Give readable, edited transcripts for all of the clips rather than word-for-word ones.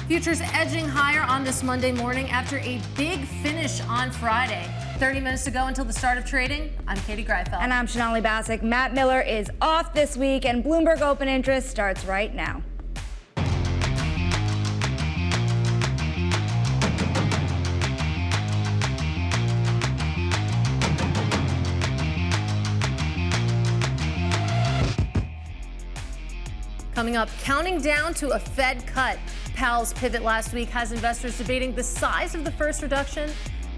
Futures edging higher on this Monday morning after a big finish on Friday. 30 minutes to go until the start of trading. I'm Katie Greifeld. And I'm Sonali Basak. Matt Miller is off this week, and Bloomberg Open Interest starts right now. Coming up, counting down to a Fed cut. Powell's pivot last week has investors debating the size of the first reduction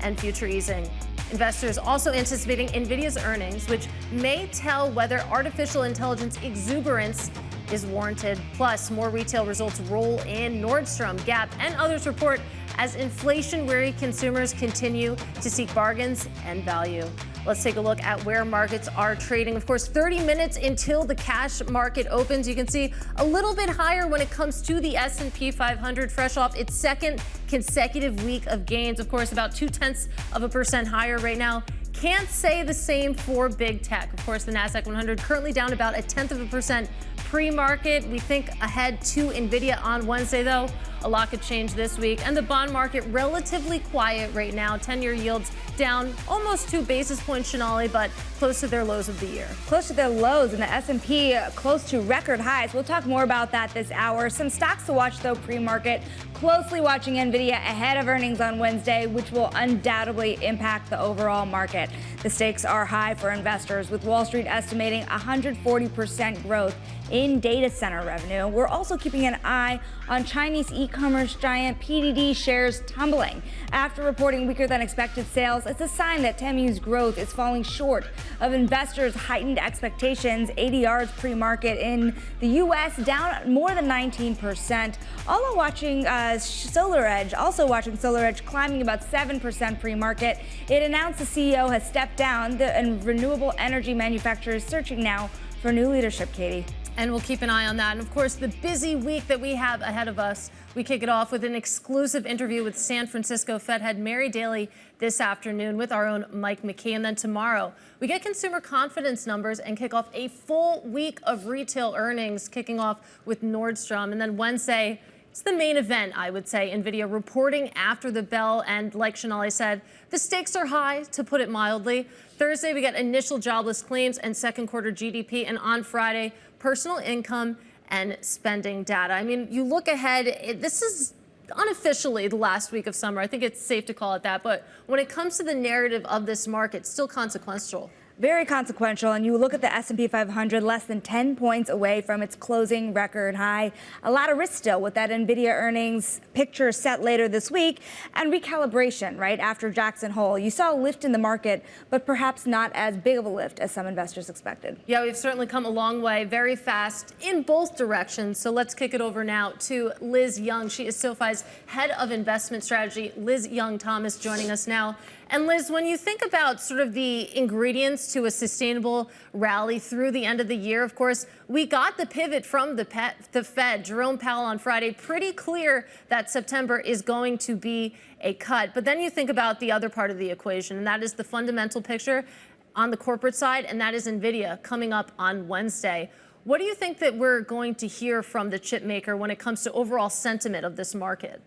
and future easing. Investors also anticipating NVIDIA's earnings, which may tell whether artificial intelligence exuberance is warranted. Plus, more retail results roll in. Nordstrom, Gap, and others report as inflation-weary consumers continue to seek bargains and value. Let's take a look at where markets are trading. Of course, 30 minutes until the cash market opens. You can see a little bit higher when it comes to the S&P 500, fresh off its second consecutive week of gains. Of course, about 0.2% higher right now. Can't say the same for big tech. Of course, the Nasdaq 100 currently down about 0.1% pre-market. We think ahead to NVIDIA on Wednesday, though. A lot could change this week. And the bond market relatively quiet right now. 10-year yields down almost 2 basis points, Sonali, but close to their lows of the year. Close to their lows, and the S&P close to record highs. We'll talk more about that this hour. Some stocks to watch, though, pre-market. Closely watching NVIDIA ahead of earnings on Wednesday, which will undoubtedly impact the overall market. The stakes are high for investors, with Wall Street estimating 140% growth in data center revenue. We're also keeping an eye on Chinese e-commerce giant PDD shares tumbling. After reporting weaker than expected sales, it's a sign that Temu's growth is falling short of investors' heightened expectations. ADRs pre-market in the U.S. down more than 19%. Also watching SolarEdge climbing about 7% pre-market. It announced the CEO has stepped down, and renewable energy manufacturers searching now for new leadership, Katie. And we'll keep an eye on that. And of course, the busy week that we have ahead of us, we kick it off with an exclusive interview with San Francisco Fed Head Mary Daly this afternoon with our own Mckee. And then tomorrow, we get consumer confidence numbers and kick off a full week of retail earnings, kicking off with Nordstrom. And then Wednesday, it's the main event, I would say. NVIDIA reporting after the bell. And like Sonali said, the stakes are high, to put it mildly. Thursday, we get initial jobless claims and second quarter GDP. And on Friday, personal income and spending data. I mean, you look ahead, this is unofficially the last week of summer. I think it's safe to call it that. But when it comes to the narrative of this market, still consequential. Very consequential, and you look at the S&P 500 less than 10 points away from its closing record high. A lot of risk still with that NVIDIA earnings picture set later this week, and recalibration right after Jackson Hole. You saw a lift in the market, but perhaps not as big of a lift as some investors expected. Yeah, we've certainly come a long way, very fast in both directions. So let's kick it over now to Liz Young. She is SoFi's head of investment strategy. Liz Young-Thomas joining us now. And Liz, when you think about sort of the ingredients to a sustainable rally through the end of the year, of course, we got the pivot from the Fed, Jerome Powell on Friday, pretty clear that September is going to be a cut. But then you think about the other part of the equation, and that is the fundamental picture on the corporate side, and that is NVIDIA coming up on Wednesday. What do you think that we're going to hear from the chip maker when it comes to overall sentiment of this market?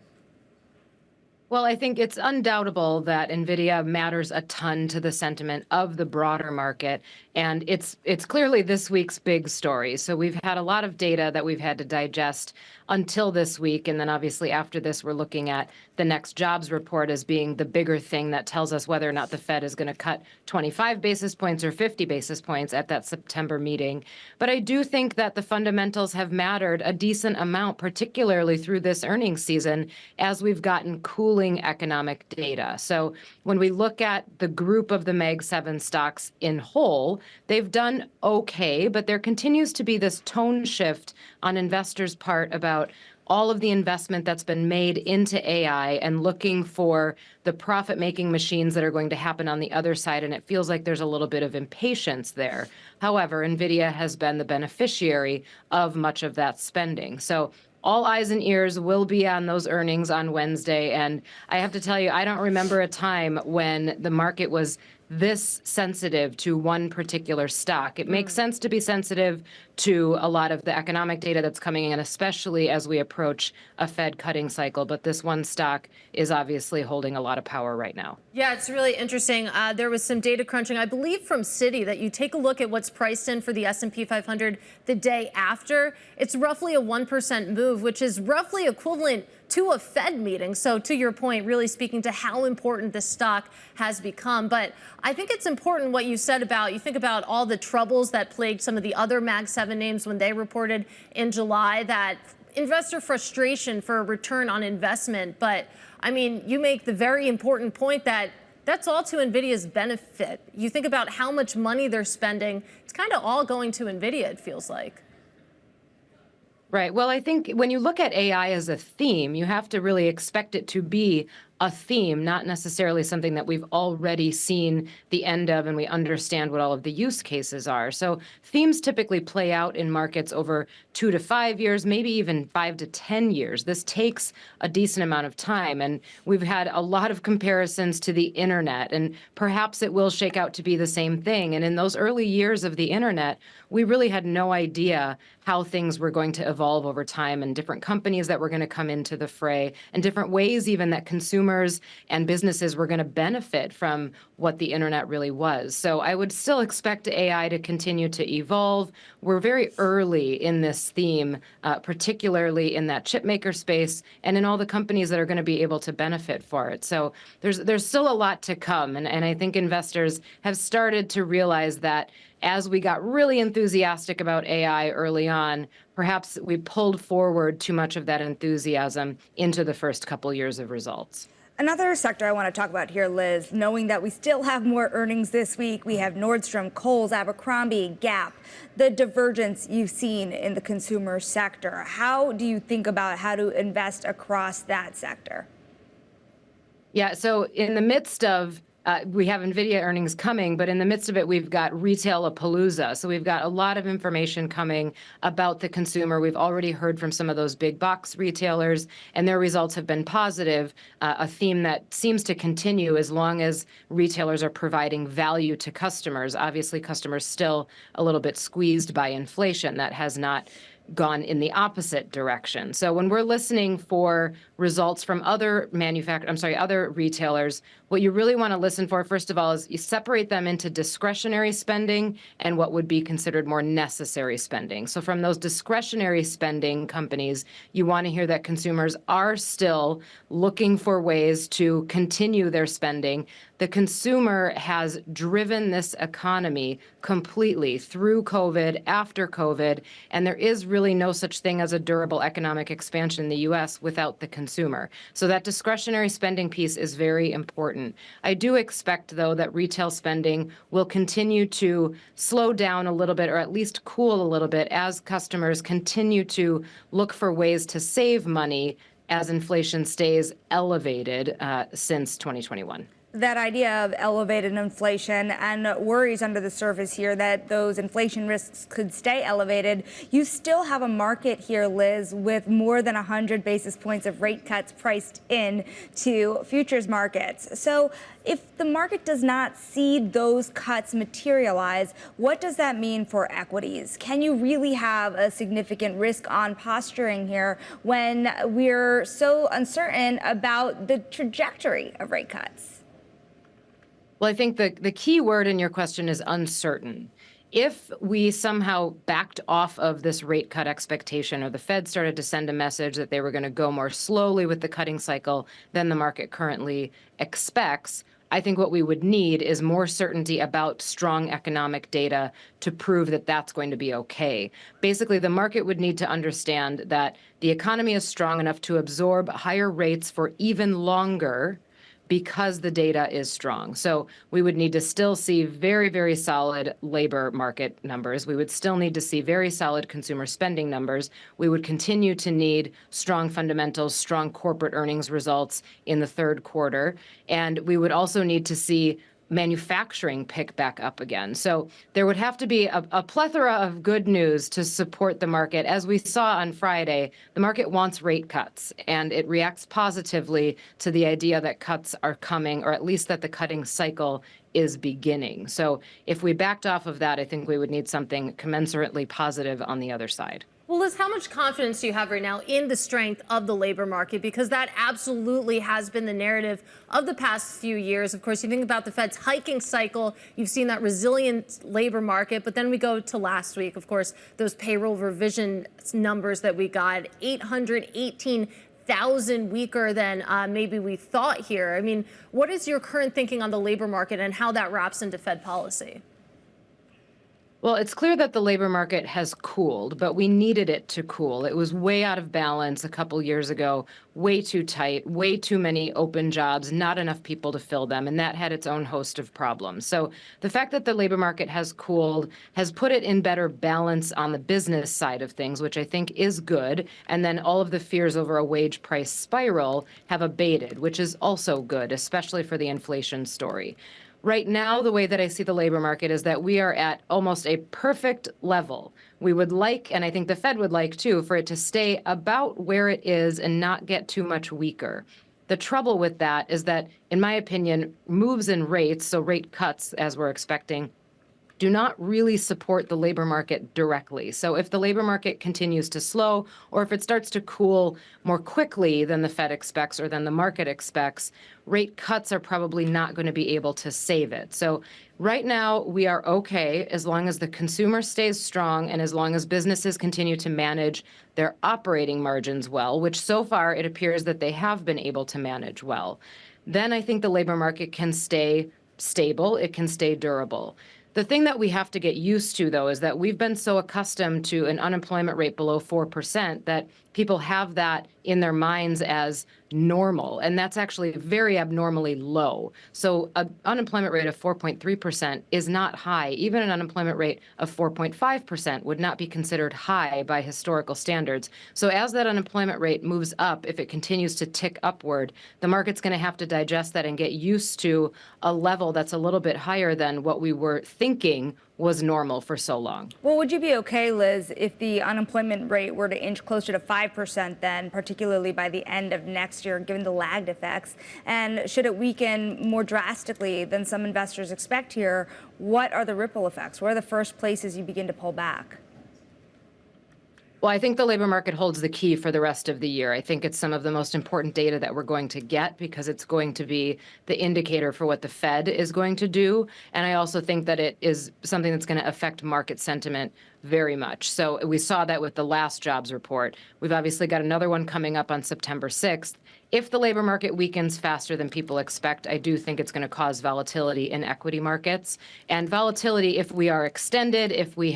Well, I think it's undoubtable that NVIDIA matters a ton to the sentiment of the broader market. And it's clearly this week's big story. So we've had a lot of data that we've had to digest until this week. And then obviously after this, we're looking at the next jobs report as being the bigger thing that tells us whether or not the Fed is going to cut 25 basis points or 50 basis points at that September meeting. But I do think that the fundamentals have mattered a decent amount, particularly through this earnings season, as we've gotten cooling economic data. So when we look at the group of the Mag 7 stocks in whole, they've done okay, but there continues to be this tone shift on investors' part about all of the investment that's been made into AI and looking for the profit-making machines that are going to happen on the other side, and it feels like there's a little bit of impatience there. However, NVIDIA has been the beneficiary of much of that spending. So all eyes and ears will be on those earnings on Wednesday, and I have to tell you, I don't remember a time when the market was this sensitive to one particular stock. It makes sense to be sensitive to a lot of the economic data that's coming in, especially as we approach a Fed cutting cycle. But this one stock is obviously holding a lot of power right now. Yeah, it's really interesting. There was some data crunching, I believe, from Citi that you take a look at what's priced in for the S&P 500 the day after. It's roughly a 1% move, which is roughly equivalent to a Fed meeting. So to your point, really speaking to how important this stock has become. But I think it's important what you said about, you think about all the troubles that plagued some of the other Mag 7 names when they reported in July, that investor frustration for a return on investment. But I mean, you make the very important point that that's all to NVIDIA's benefit. You think about how much money they're spending. It's kind of all going to NVIDIA, it feels like. Right. Well, I think when you look at AI as a theme, you have to really expect it to be a theme, not necessarily something that we've already seen the end of and we understand what all of the use cases are. So themes typically play out in markets over 2 to 5 years, maybe even 5 to 10 years. This takes a decent amount of time. And we've had a lot of comparisons to the internet, and perhaps it will shake out to be the same thing. And in those early years of the internet, we really had no idea how things were going to evolve over time, and different companies that were going to come into the fray, and different ways even that consumers and businesses were going to benefit from what the internet really was. So I would still expect AI to continue to evolve. We're very early in this theme, particularly in that chip maker space and in all the companies that are going to be able to benefit for it. So there's still a lot to come. And I think investors have started to realize that as we got really enthusiastic about AI early on, perhaps we pulled forward too much of that enthusiasm into the first couple years of results. Another sector I want to talk about here, Liz, knowing that we still have more earnings this week. We have Nordstrom, Kohl's, Abercrombie, Gap, the divergence you've seen in the consumer sector. How do you think about how to invest across that sector? Yeah, so in the midst of we have NVIDIA earnings coming, but in the midst of it, we've got retail-a-palooza. So we've got a lot of information coming about the consumer. We've already heard from some of those big box retailers, and their results have been positive, a theme that seems to continue as long as retailers are providing value to customers. Obviously, customers still a little bit squeezed by inflation. That has not gone in the opposite direction. So when we're listening for results from other other retailers, what you really want to listen for, first of all, is you separate them into discretionary spending and what would be considered more necessary spending. So from those discretionary spending companies, you want to hear that consumers are still looking for ways to continue their spending. The consumer has driven this economy completely through COVID, after COVID, and there is really no such thing as a durable economic expansion in the U.S. without the consumer. So that discretionary spending piece is very important. I do expect, though, that retail spending will continue to slow down a little bit, or at least cool a little bit, as customers continue to look for ways to save money as inflation stays elevated since 2021. That idea of elevated inflation and worries under the surface here that those inflation risks could stay elevated. You still have a market here, Liz, with more than 100 basis points of rate cuts priced in to futures markets. So if the market does not see those cuts materialize, what does that mean for equities? Can you really have a significant risk on posturing here when we're so uncertain about the trajectory of rate cuts? Well, I think the key word in your question is uncertain. If we somehow backed off of this rate cut expectation, or the Fed started to send a message that they were going to go more slowly with the cutting cycle than the market currently expects, I think what we would need is more certainty about strong economic data to prove that that's going to be okay. Basically, the market would need to understand that the economy is strong enough to absorb higher rates for even longer because the data is strong. So we would need to still see very, very solid labor market numbers. We would still need to see very solid consumer spending numbers. We would continue to need strong fundamentals, strong corporate earnings results in the third quarter. And we would also need to see manufacturing pick back up again. So there would have to be a plethora of good news to support the market. As we saw on Friday, the market wants rate cuts, and it reacts positively to the idea that cuts are coming, or at least that the cutting cycle is beginning. So if we backed off of that, I think we would need something commensurately positive on the other side. Well, Liz, how much confidence do you have right now in the strength of the labor market? Because that absolutely has been the narrative of the past few years. Of course, you think about the Fed's hiking cycle, you've seen that resilient labor market. But then we go to last week, of course, those payroll revision numbers that we got, 818,000 weaker than maybe we thought here. I mean, what is your current thinking on the labor market and how that wraps into Fed policy? Well, it's clear that the labor market has cooled, but we needed it to cool. It was way out of balance a couple years ago, way too tight, way too many open jobs, not enough people to fill them, and that had its own host of problems. So the fact that the labor market has cooled has put it in better balance on the business side of things, which I think is good. And then all of the fears over a wage price spiral have abated, which is also good, especially for the inflation story. Right now, the way that I see the labor market is that we are at almost a perfect level. We would like, and I think the Fed would like too, for it to stay about where it is and not get too much weaker. The trouble with that is that, in my opinion, moves in rates, so rate cuts as we're expecting, do not really support the labor market directly. So if the labor market continues to slow, or if it starts to cool more quickly than the Fed expects or than the market expects, rate cuts are probably not going to be able to save it. So right now we are okay as long as the consumer stays strong and as long as businesses continue to manage their operating margins well, which so far it appears that they have been able to manage well. Then I think the labor market can stay stable, it can stay durable. The thing that we have to get used to, though, is that we've been so accustomed to an unemployment rate below 4% that people have that in their minds as normal, and that's actually very abnormally low. So an unemployment rate of 4.3% is not high. Even an unemployment rate of 4.5% would not be considered high by historical standards. So as that unemployment rate moves up, if it continues to tick upward, the market's going to have to digest that and get used to a level that's a little bit higher than what we were thinking was normal for so long. Well, would you be okay, Liz, if the unemployment rate were to inch closer to 5% then, particularly by the end of next year, given the lagged effects? And should it weaken more drastically than some investors expect here, what are the ripple effects? Where are the first places you begin to pull back? Well, I think the labor market holds the key for the rest of the year. I think it's some of the most important data that we're going to get because it's going to be the indicator for what the Fed is going to do. And I also think that it is something that's going to affect market sentiment very much. So we saw that with the last jobs report. We've obviously got another one coming up on September 6th. If the labor market weakens faster than people expect, I do think it's going to cause volatility in equity markets. And volatility, if we are extended, if we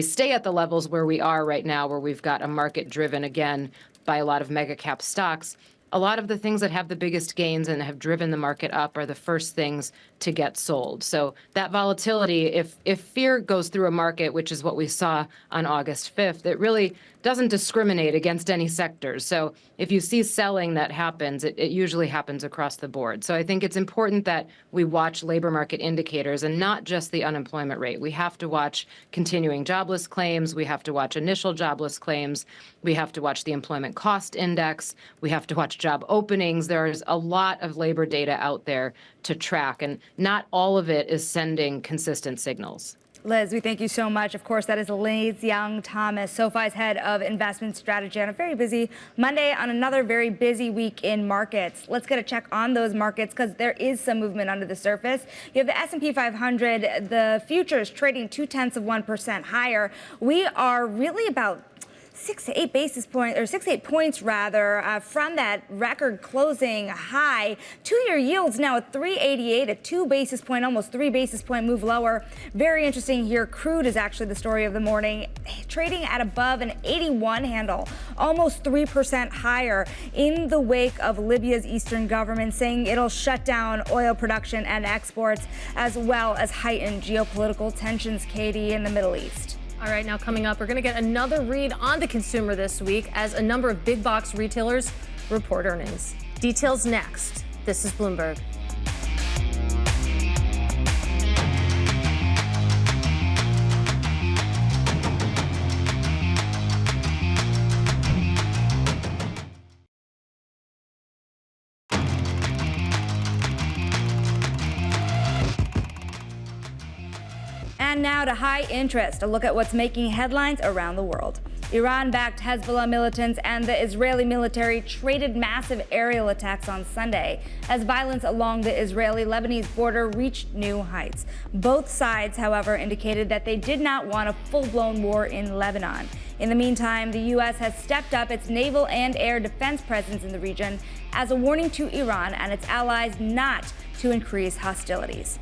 stay at the levels where we are right now, where we've got a market driven again by a lot of mega cap stocks, a lot of the things that have the biggest gains and have driven the market up are the first things to get sold. So that volatility, if fear goes through a market, which is what we saw on August 5th, it really doesn't discriminate against any sectors. So if you see selling that happens, it usually happens across the board. So I think it's important that we watch labor market indicators and not just the unemployment rate. We have to watch continuing jobless claims. We have to watch initial jobless claims. We have to watch the employment cost index. We have to watch job openings. There's a lot of labor data out there to track, and not all of it is sending consistent signals. Liz, we thank you so much. Of course, that is Liz Young-Thomas, SoFi's head of investment strategy, on a very busy Monday on another very busy week in markets. Let's get a check on those markets because there is some movement under the surface. You have the S&P 500, the futures trading 0.2% higher. We are really about 6 to 8 basis points, or 6 to 8 points rather, from that record closing high. 2-year yields now at 388, a 2 basis point, almost 3 basis point move lower. Very interesting here. Crude is actually the story of the morning, trading at above an 81 handle, almost 3% higher in the wake of Libya's eastern government saying it'll shut down oil production and exports, as well as heighten geopolitical tensions, Katie, in the Middle East. All right, now coming up, we're going to get another read on the consumer this week as a number of big box retailers report earnings. Details next. This is Bloomberg. And now to high interest, a look at what's making headlines around the world. Iran-backed Hezbollah militants and the Israeli military traded massive aerial attacks on Sunday as violence along the Israeli-Lebanese border reached new heights. Both sides, however, indicated that they did not want a full-blown war in Lebanon. In the meantime, the U.S. has stepped up its naval and air defense presence in the region as a warning to Iran and its allies not to increase hostilities.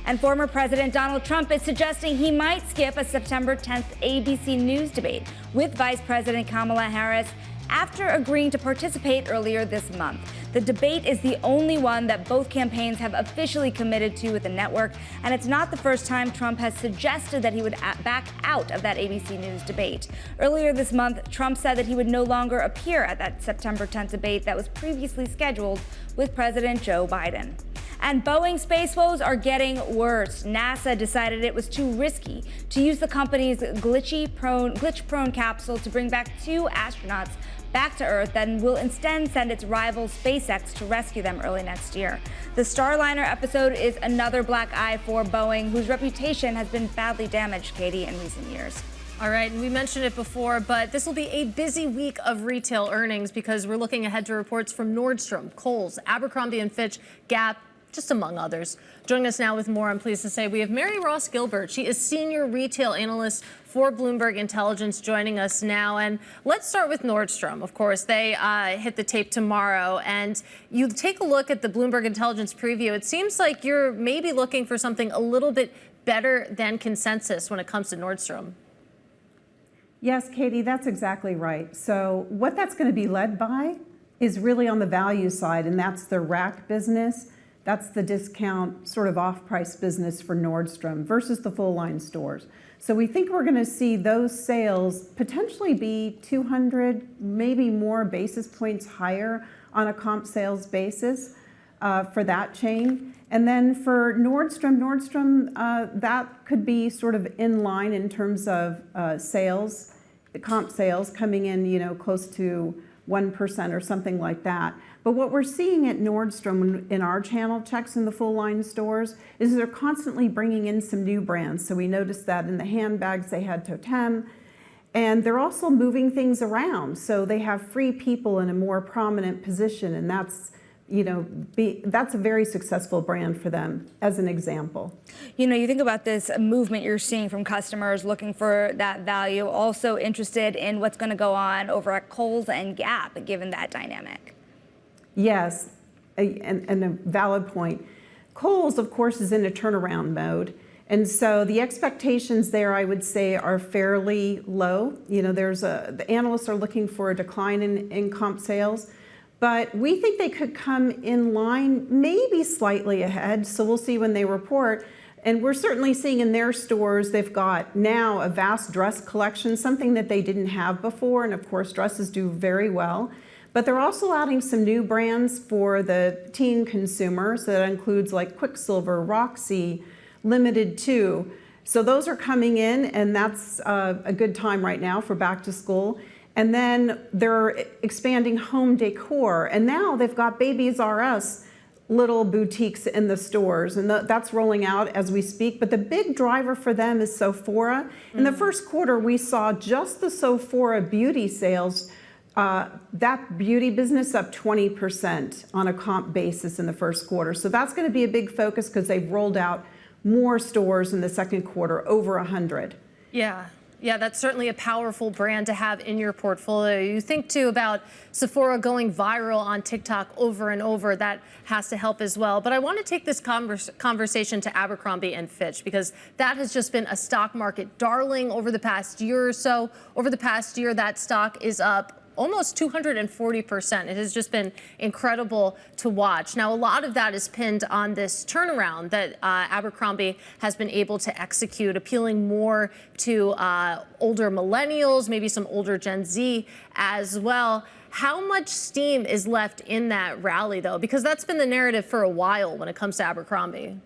And former President Donald Trump is suggesting he might skip a September 10th ABC News debate with Vice President Kamala Harris after agreeing to participate earlier this month. The debate is the only one that both campaigns have officially committed to with the network, and it's not the first time Trump has suggested that he would back out of that ABC News debate. Earlier this month, Trump said that he would no longer appear at that September 10th debate that was previously scheduled with President Joe Biden. And Boeing space woes are getting worse. NASA decided it was too risky to use the company's glitch-prone capsule to bring back 2 astronauts back to Earth, and will instead send its rival SpaceX to rescue them early next year. The Starliner episode is another black eye for Boeing, whose reputation has been badly damaged, Katie, in recent years. All right, and we mentioned it before, but this will be a busy week of retail earnings because we're looking ahead to reports from Nordstrom, Kohl's, Abercrombie & Fitch, Gap, just among others. Joining us now with more, I'm pleased to say we have Mary Ross-Gilbert. She is senior retail analyst for Bloomberg Intelligence, joining us now. And let's start with Nordstrom. Of course, they hit the tape tomorrow. And you take a look at the Bloomberg Intelligence preview. It seems like you're maybe looking for something a little bit better than consensus when it comes to Nordstrom. Yes, Katie, that's exactly right. So what that's going to be led by is really on the value side, and that's the rack business. That's the discount sort of off-price business for Nordstrom versus the full-line stores. So we think we're going to see those sales potentially be 200, maybe more basis points higher on a comp sales basis for that chain. And then for Nordstrom, that could be sort of in line in terms of sales, the comp sales coming in, close to 1% or something like that. But what we're seeing at Nordstrom in our channel checks in the full line stores is they're constantly bringing in some new brands. So we noticed that in the handbags they had Totem, and they're also moving things around. So they have Free People in a more prominent position, and that's that's a very successful brand for them, as an example. You think about this movement you're seeing from customers looking for that value, also interested in what's going to go on over at Kohl's and Gap, given that dynamic. Yes, and a valid point. Kohl's, of course, is in a turnaround mode. And so the expectations there, I would say, are fairly low. The analysts are looking for a decline in comp sales. But we think they could come in line, maybe slightly ahead. So we'll see when they report. And we're certainly seeing in their stores, they've got now a vast dress collection, something that they didn't have before. And of course, dresses do very well. But they're also adding some new brands for the teen consumer. So that includes like Quicksilver, Roxy, Limited 2. So those are coming in, and that's a good time right now for back to school. And then they're expanding home decor. And now they've got Babies R Us little boutiques in the stores. And that's rolling out as we speak. But the big driver for them is Sephora. In the first quarter, we saw just the Sephora beauty sales, that beauty business up 20% on a comp basis in the first quarter. So that's going to be a big focus because they've rolled out more stores in the second quarter, over 100. Yeah, that's certainly a powerful brand to have in your portfolio. You think, too, about Sephora going viral on TikTok over and over. That has to help as well. But I want to take this conversation to Abercrombie & Fitch, because that has just been a stock market darling over the past year or so. Over the past year, that stock is up almost 240%. It has just been incredible to watch. Now, a lot of that is pinned on this turnaround that Abercrombie has been able to execute, appealing more to older millennials, maybe some older Gen Z as well. How much steam is left in that rally, though? Because that's been the narrative for a while when it comes to Abercrombie.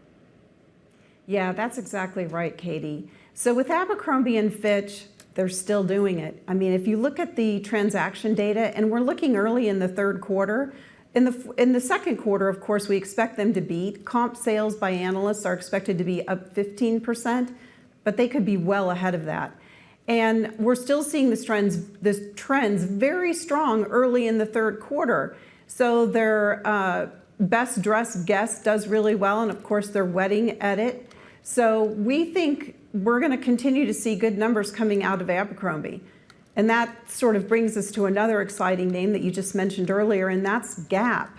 Yeah, that's exactly right, Katie. So with Abercrombie & Fitch, they're still doing it. I mean, if you look at the transaction data, and we're looking early in the third quarter, in the second quarter, of course, we expect them to beat. Comp sales by analysts are expected to be up 15%, but they could be well ahead of that. And we're still seeing this trends very strong early in the third quarter. So their best dressed guest does really well, and of course their wedding edit. So we think we're going to continue to see good numbers coming out of Abercrombie. And that sort of brings us to another exciting name that you just mentioned earlier, and that's Gap.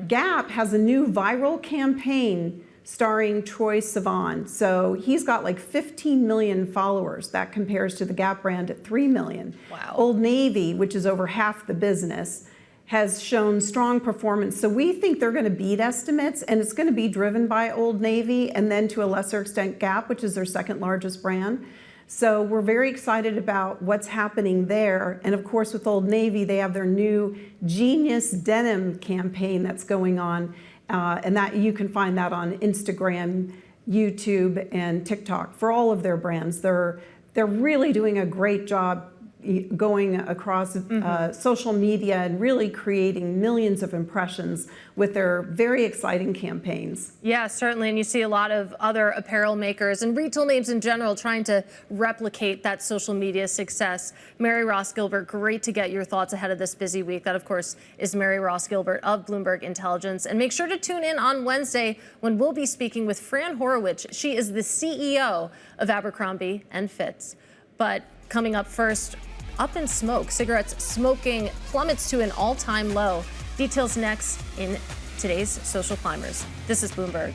Gap has a new viral campaign starring Troye Sivan. So he's got like 15 million followers. That compares to the Gap brand at 3 million. Wow. Old Navy, which is over half the business, has shown strong performance. So we think they're going to beat estimates, and it's going to be driven by Old Navy and then to a lesser extent Gap, which is their second largest brand. So we're very excited about what's happening there. And of course, with Old Navy, they have their new Genius Denim campaign that's going on. And that you can find that on Instagram, YouTube, and TikTok for all of their brands. They're really doing a great job going across social media and really creating millions of impressions with their very exciting campaigns. Yeah, certainly. And you see a lot of other apparel makers and retail names in general trying to replicate that social media success. Mary Ross-Gilbert, great to get your thoughts ahead of this busy week. That, of course, is Mary Ross-Gilbert of Bloomberg Intelligence. And make sure to tune in on Wednesday when we'll be speaking with Fran Horowitz. She is the CEO of Abercrombie & Fitch. But coming up first, up in smoke. Cigarettes smoking plummets to an all-time low. Details next in today's Social Climbers. This is Bloomberg.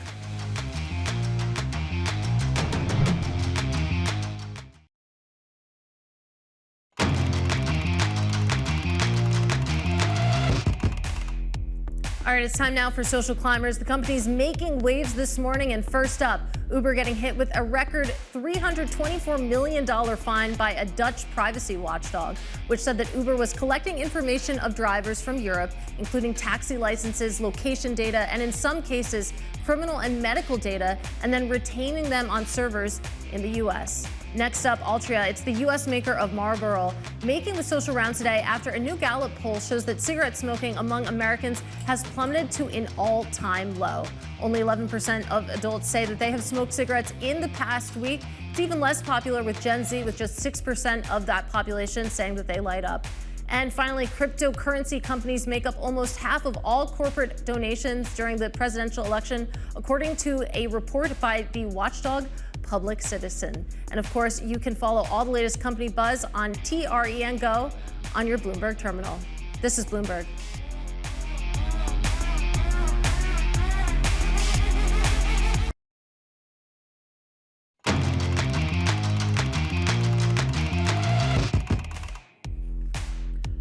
All right, it's time now for Social Climbers. The company's making waves this morning. And first up, Uber getting hit with a record $324 million fine by a Dutch privacy watchdog, which said that Uber was collecting information of drivers from Europe, including taxi licenses, location data, and in some cases, criminal and medical data, and then retaining them on servers in the U.S. Next up, Altria. It's the U.S. maker of Marlboro, making the social rounds today after a new Gallup poll shows that cigarette smoking among Americans has plummeted to an all-time low. Only 11% of adults say that they have smoked cigarettes in the past week. It's even less popular with Gen Z, with just 6% of that population saying that they light up. And finally, cryptocurrency companies make up almost half of all corporate donations during the presidential election, according to a report by the watchdog Public Citizen. And of course, you can follow all the latest company buzz on TREN Go on your Bloomberg terminal. This is Bloomberg.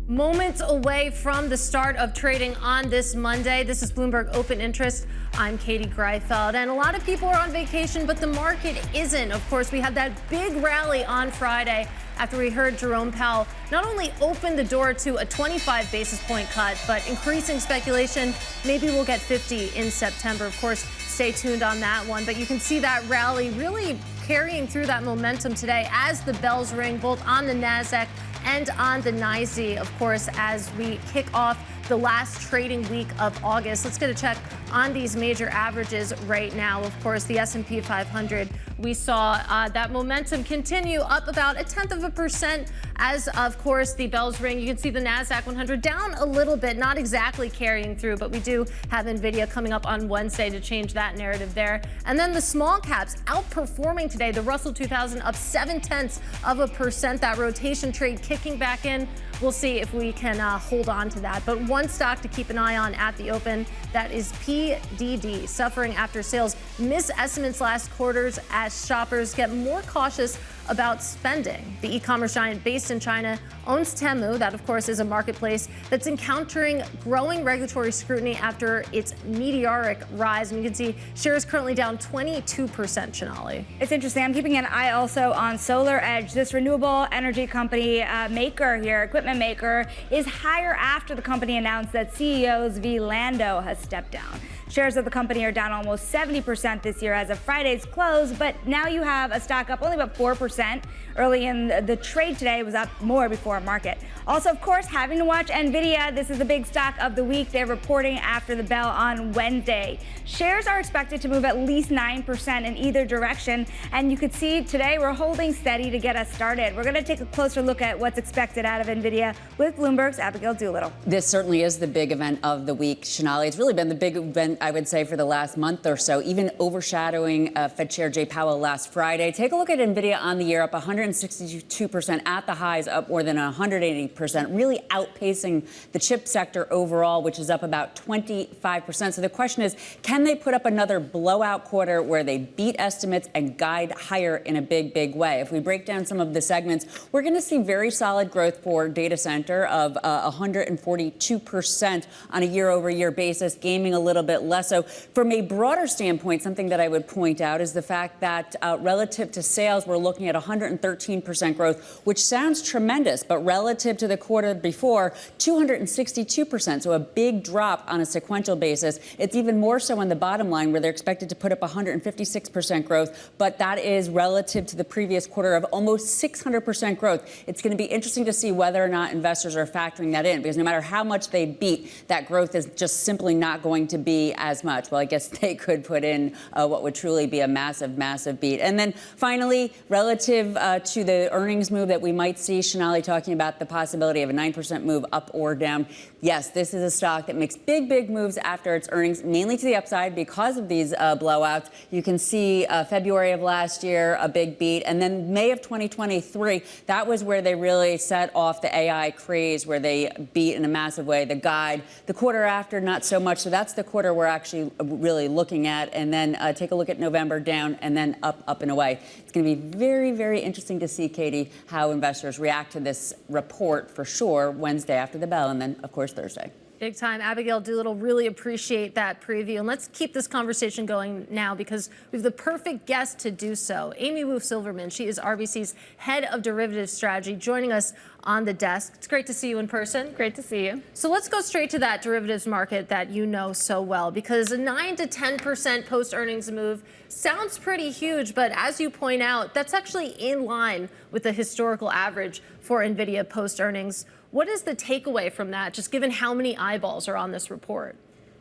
Moments away from the start of trading on this Monday. This is Bloomberg Open Interest. I'm Katie Greifeld, and a lot of people are on vacation, but the market isn't. Of course, we had that big rally on Friday after we heard Jerome Powell not only open the door to a 25 basis point cut, but increasing speculation, maybe we'll get 50 in September. Of course, stay tuned on that one, but you can see that rally really carrying through that momentum today as the bells ring, both on the NASDAQ and on the NYSE, of course, as we kick off the last trading week of August. Let's get a check on these major averages right now. Of course, the S&P 500, we saw that momentum continue up about 0.1% as, of course, the bells ring. You can see the NASDAQ 100 down a little bit, not exactly carrying through, but we do have NVIDIA coming up on Wednesday to change that narrative there. And then the small caps outperforming today. The Russell 2000 up 0.7%. That rotation trade kicking back in. We'll see if we can hold on to that. But one stock to keep an eye on at the open, that is PDD, suffering after sales miss estimates last quarters as shoppers get more cautious about spending. The e-commerce giant based in China owns Temu. That, of course, is a marketplace that's encountering growing regulatory scrutiny after its meteoric rise. And you can see shares currently down 22%, Sonali. It's interesting. I'm keeping an eye also on SolarEdge. This renewable energy company maker here, equipment maker, is higher after the company announced that CEO Zvi Lando has stepped down. Shares of the company are down almost 70% this year as of Friday's close, but now you have a stock up only about 4%. Early in the trade today, it was up more before core market. Also, of course, having to watch NVIDIA. This is the big stock of the week. They're reporting after the bell on Wednesday. Shares are expected to move at least 9% in either direction. And you could see today we're holding steady to get us started. We're going to take a closer look at what's expected out of NVIDIA with Bloomberg's Abigail Doolittle. This certainly is the big event of the week, Sonali. It's really been the big event, I would say, for the last month or so, even overshadowing Fed Chair Jay Powell last Friday. Take a look at NVIDIA on the year, up 162% at the highs, up more than 180%, really outpacing the chip sector overall, which is up about 25%. So the question is, can they put up another blowout quarter where they beat estimates and guide higher in a big, big way? If we break down some of the segments, we're going to see very solid growth for data center of 142% on a year-over-year basis, gaming a little bit less. So from a broader standpoint, something that I would point out is the fact that relative to sales, we're looking at 113% growth, which sounds tremendous, but relative to the quarter before, 262%. So a big drop on a sequential basis. It's even more so on the bottom line, where they're expected to put up 156% growth, but that is relative to the previous quarter of almost 600% growth. It's going to be interesting to see whether or not investors are factoring that in, because no matter how much they beat, that growth is just simply not going to be as much. Well, I guess they could put in what would truly be a massive, massive beat. And then finally, relative to the earnings move that we might see, Sonali talking about the possibility of a 9% move up or down. Yes, this is a stock that makes big, big moves after its earnings, mainly to the upside because of these blowouts. You can see February of last year, a big beat. And then May of 2023, that was where they really set off the AI craze, where they beat in a massive way the guide. The quarter after, not so much. So that's the quarter we're actually really looking at. And then take a look at November, down, and then up and away. It's going to be very, very interesting to see, Katie, how investors react to this report for sure Wednesday after the bell, and then, of course, Thursday. Big time. Abigail Doolittle, really appreciate that preview. And let's keep this conversation going now, because we have the perfect guest to do so. Amy Wu Silverman, she is RBC's head of derivatives strategy, joining us on the desk. It's great to see you in person. Great to see you. So let's go straight to that derivatives market that you know so well, because a 9 to 10% post-earnings move sounds pretty huge, but as you point out, that's actually in line with the historical average for NVIDIA post-earnings. What is the takeaway from that, just given how many eyeballs are on this report?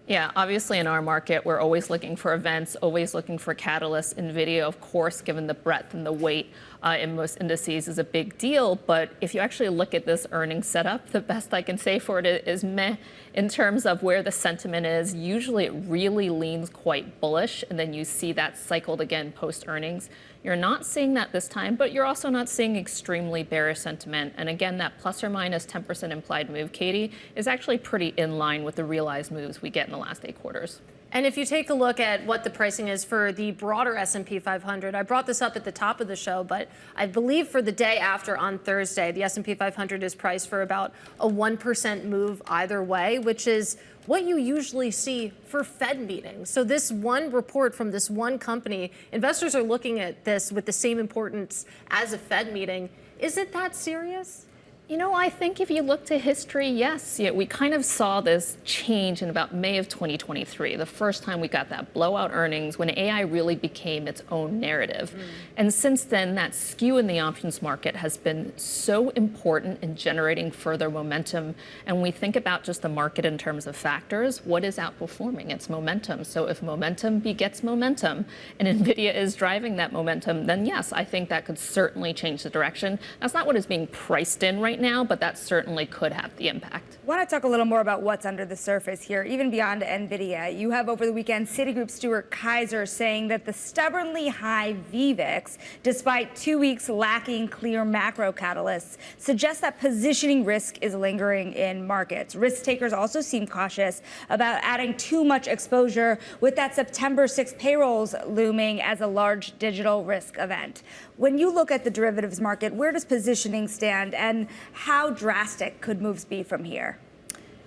Yeah, obviously in our market, we're always looking for events, always looking for catalysts. NVIDIA, of course, given the breadth and the weight in most indices, is a big deal. But if you actually look at this earnings setup, the best I can say for it is meh in terms of where the sentiment is. Usually it really leans quite bullish, and then you see that cycled again post-earnings. You're not seeing that this time, but you're also not seeing extremely bearish sentiment. And again, that plus or minus 10% implied move, Katie, is actually pretty in line with the realized moves we get in the last 8 quarters. And if you take a look at what the pricing is for the broader S&P 500, I brought this up at the top of the show, but I believe for the day after on Thursday, the S&P 500 is priced for about a 1% move either way, which is what you usually see for Fed meetings. So this one report from this one company, investors are looking at this with the same importance as a Fed meeting. Is it that serious? You know, I think if you look to history, yes. Yeah, we kind of saw this change in about May of 2023, the first time we got that blowout earnings when AI really became its own narrative. And since then, that skew in the options market has been so important in generating further momentum. And we think about just the market in terms of factors. What is outperforming? It's momentum. So if momentum begets momentum, and NVIDIA is driving that momentum, then yes, I think that could certainly change the direction. That's not what is being priced in right now, but that certainly could have the impact. I want to talk a little more about what's under the surface here, even beyond NVIDIA. You have over the weekend Citigroup Stuart Kaiser saying that the stubbornly high VVIX, despite 2 weeks lacking clear macro catalysts, suggests that positioning risk is lingering in markets. Risk takers also seem cautious about adding too much exposure with that September 6th payrolls looming as a large digital risk event. When you look at the derivatives market, where does positioning stand, and how drastic could moves be from here?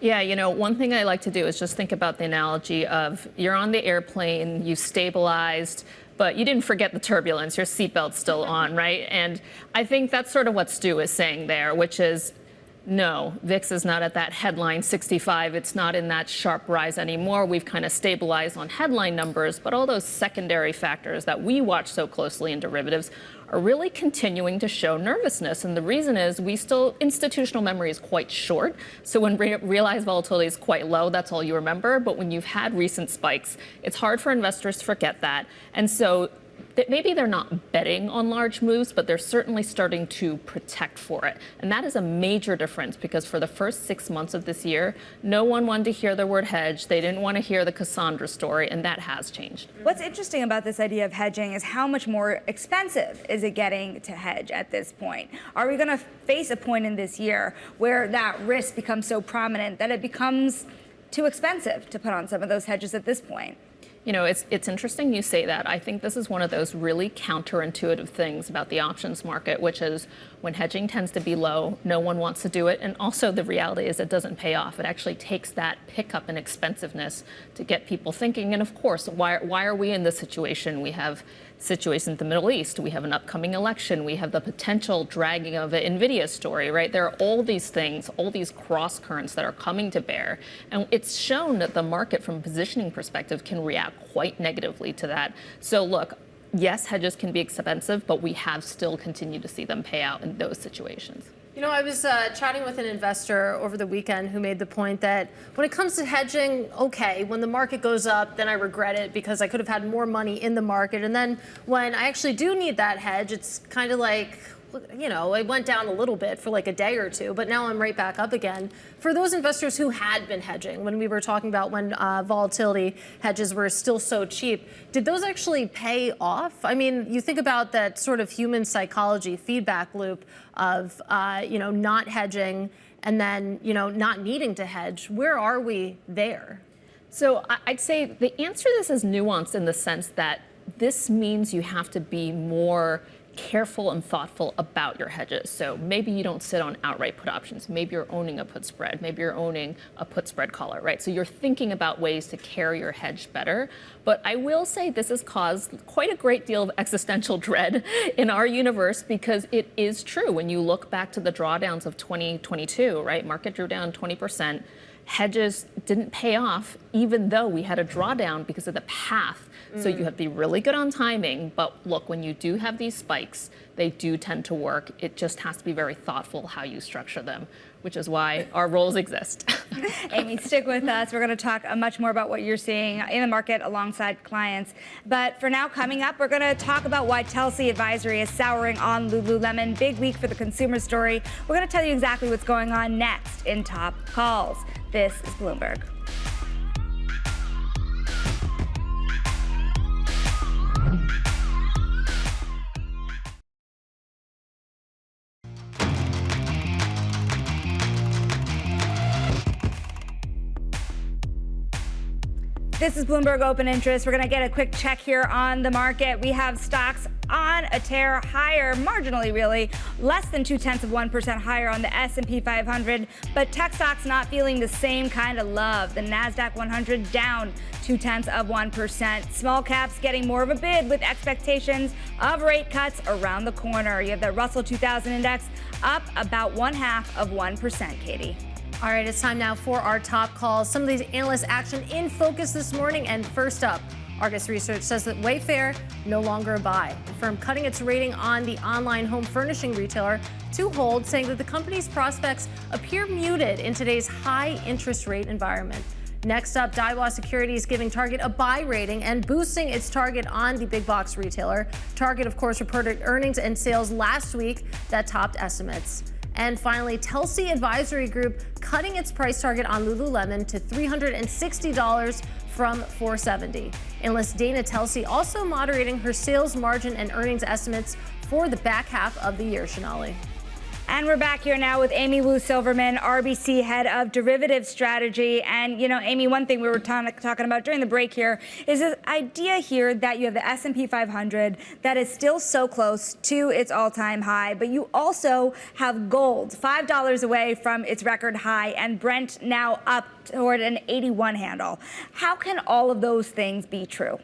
Yeah, you know, one thing I like to do is just think about the analogy of you're on the airplane, you stabilized, but you didn't forget the turbulence, your seatbelt's still on, right? And I think that's sort of what Stu is saying there, which is, no, VIX is not at that headline 65. It's not in that sharp rise anymore. We've kind of stabilized on headline numbers, but all those secondary factors that we watch so closely in derivatives are really continuing to show nervousness. And the reason is institutional memory is quite short. So when realized volatility is quite low, that's all you remember. But when you've had recent spikes, it's hard for investors to forget that. And so that maybe they're not betting on large moves, but they're certainly starting to protect for it. And that is a major difference, because for the first 6 months of this year, no one wanted to hear the word hedge. They didn't want to hear the Cassandra story, and that has changed. What's interesting about this idea of hedging is how much more expensive is it getting to hedge at this point? Are we going to face a point in this year where that risk becomes so prominent that it becomes too expensive to put on some of those hedges at this point? You know, it's interesting you say that. I think this is one of those really counterintuitive things about the options market, which is when hedging tends to be low, no one wants to do it. And also the reality is it doesn't pay off. It actually takes that pickup in expensiveness to get people thinking. And of course, why are we in this situation? We have situation in the Middle East. We have an upcoming election. We have the potential dragging of an NVIDIA story, right? There are all these things, all these cross currents that are coming to bear. And it's shown that the market from a positioning perspective can react quite negatively to that. So look, yes, hedges can be expensive, but we have still continued to see them pay out in those situations. You know, I was chatting with an investor over the weekend who made the point that when it comes to hedging, okay, when the market goes up, then I regret it because I could have had more money in the market. And then when I actually do need that hedge, it's kind of like, you know, it went down a little bit for like a day or two, but now I'm right back up again. For those investors who had been hedging, when we were talking about when volatility hedges were still so cheap, did those actually pay off? I mean, you think about that sort of human psychology feedback loop of, you know, not hedging and then, you know, not needing to hedge. Where are we there? So I'd say the answer to this is nuanced in the sense that this means you have to be more careful and thoughtful about your hedges. So maybe you don't sit on outright put options. Maybe you're owning a put spread. Maybe you're owning a put spread collar, right? So you're thinking about ways to carry your hedge better. But I will say this has caused quite a great deal of existential dread in our universe, because it is true. When you look back to the drawdowns of 2022, right? Market drew down 20%. Hedges didn't pay off, even though we had a drawdown because of the path. So you have to be really good on timing. But look, when you do have these spikes, they do tend to work. It just has to be very thoughtful how you structure them, which is why our roles exist. Amy, stick with us. We're going to talk much more about what you're seeing in the market alongside clients. But for now, coming up, we're going to talk about why Telsey Advisory is souring on Lululemon. Big week for the consumer story. We're going to tell you exactly what's going on next in Top Calls. This is Bloomberg. This is Bloomberg Open Interest. We're going to get a quick check here on the market. We have stocks on a tear, higher marginally, really, less than 0.2% higher on the S&P 500. But tech stocks not feeling the same kind of love. The Nasdaq 100 down 0.2%. Small caps getting more of a bid with expectations of rate cuts around the corner. You have the Russell 2000 index up about 0.5%. Katie. All right, it's time now for our top calls. Some of these analyst action in focus this morning. And first up, Argus Research says that Wayfair no longer a buy. The firm cutting its rating on the online home furnishing retailer to hold, saying that the company's prospects appear muted in today's high interest rate environment. Next up, Daiwa Securities giving Target a buy rating and boosting its target on the big box retailer. Target, of course, reported earnings and sales last week that topped estimates. And finally, Telsey Advisory Group cutting its price target on Lululemon to $360 from $470. Analyst Dana Telsey also moderating her sales margin and earnings estimates for the back half of the year, Sonali. And we're back here now with Amy Wu Silverman, RBC head of derivatives strategy. And, you know, Amy, one thing we were talking about during the break here is this idea here that you have the S&P 500 that is still so close to its all-time high, but you also have gold $5 away from its record high and Brent now up toward an 81 handle. How can all of those things be true?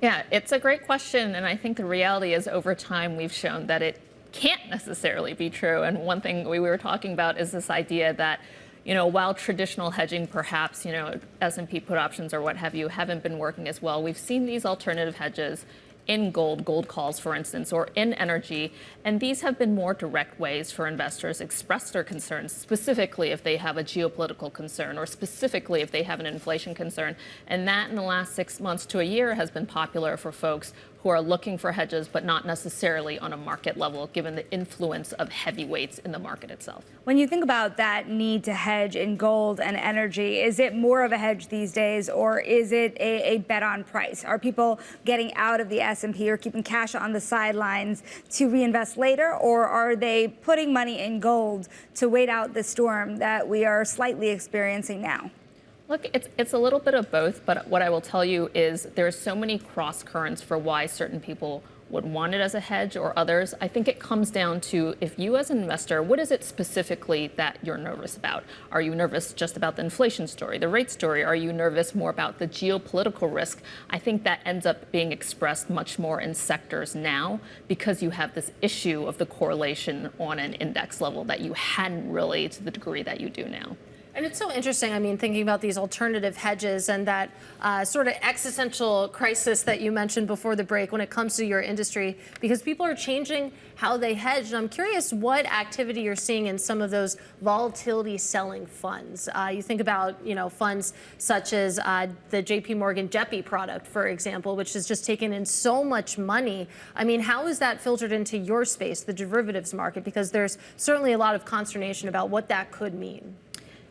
Yeah, it's a great question. And I think the reality is over time we've shown that it can't necessarily be true. And one thing we were talking about is this idea that, you know, while traditional hedging, perhaps, you know, S&P put options or what have you, haven't been working as well, we've seen these alternative hedges in gold calls, for instance, or in energy. And these have been more direct ways for investors to express their concerns, specifically if they have a geopolitical concern or specifically if they have an inflation concern. And that in the last 6 months to a year has been popular for folks who are looking for hedges, but not necessarily on a market level, given the influence of heavyweights in the market itself. When you think about that need to hedge in gold and energy, is it more of a hedge these days, or is it a bet on price? Are people getting out of the S&P or keeping cash on the sidelines to reinvest later, or are they putting money in gold to wait out the storm that we are slightly experiencing now? Look, it's a little bit of both, but what I will tell you is there's so many cross currents for why certain people would want it as a hedge or others. I think it comes down to, if you as an investor, what is it specifically that you're nervous about? Are you nervous just about the inflation story, the rate story? Are you nervous more about the geopolitical risk? I think that ends up being expressed much more in sectors now because you have this issue of the correlation on an index level that you hadn't really to the degree that you do now. And it's so interesting, I mean, thinking about these alternative hedges and that sort of existential crisis that you mentioned before the break when it comes to your industry, because people are changing how they hedge. And I'm curious what activity you're seeing in some of those volatility selling funds. You think about, funds such as the JP Morgan JEPI product, for example, which has just taken in so much money. I mean, how is that filtered into your space, the derivatives market? Because there's certainly a lot of consternation about what that could mean.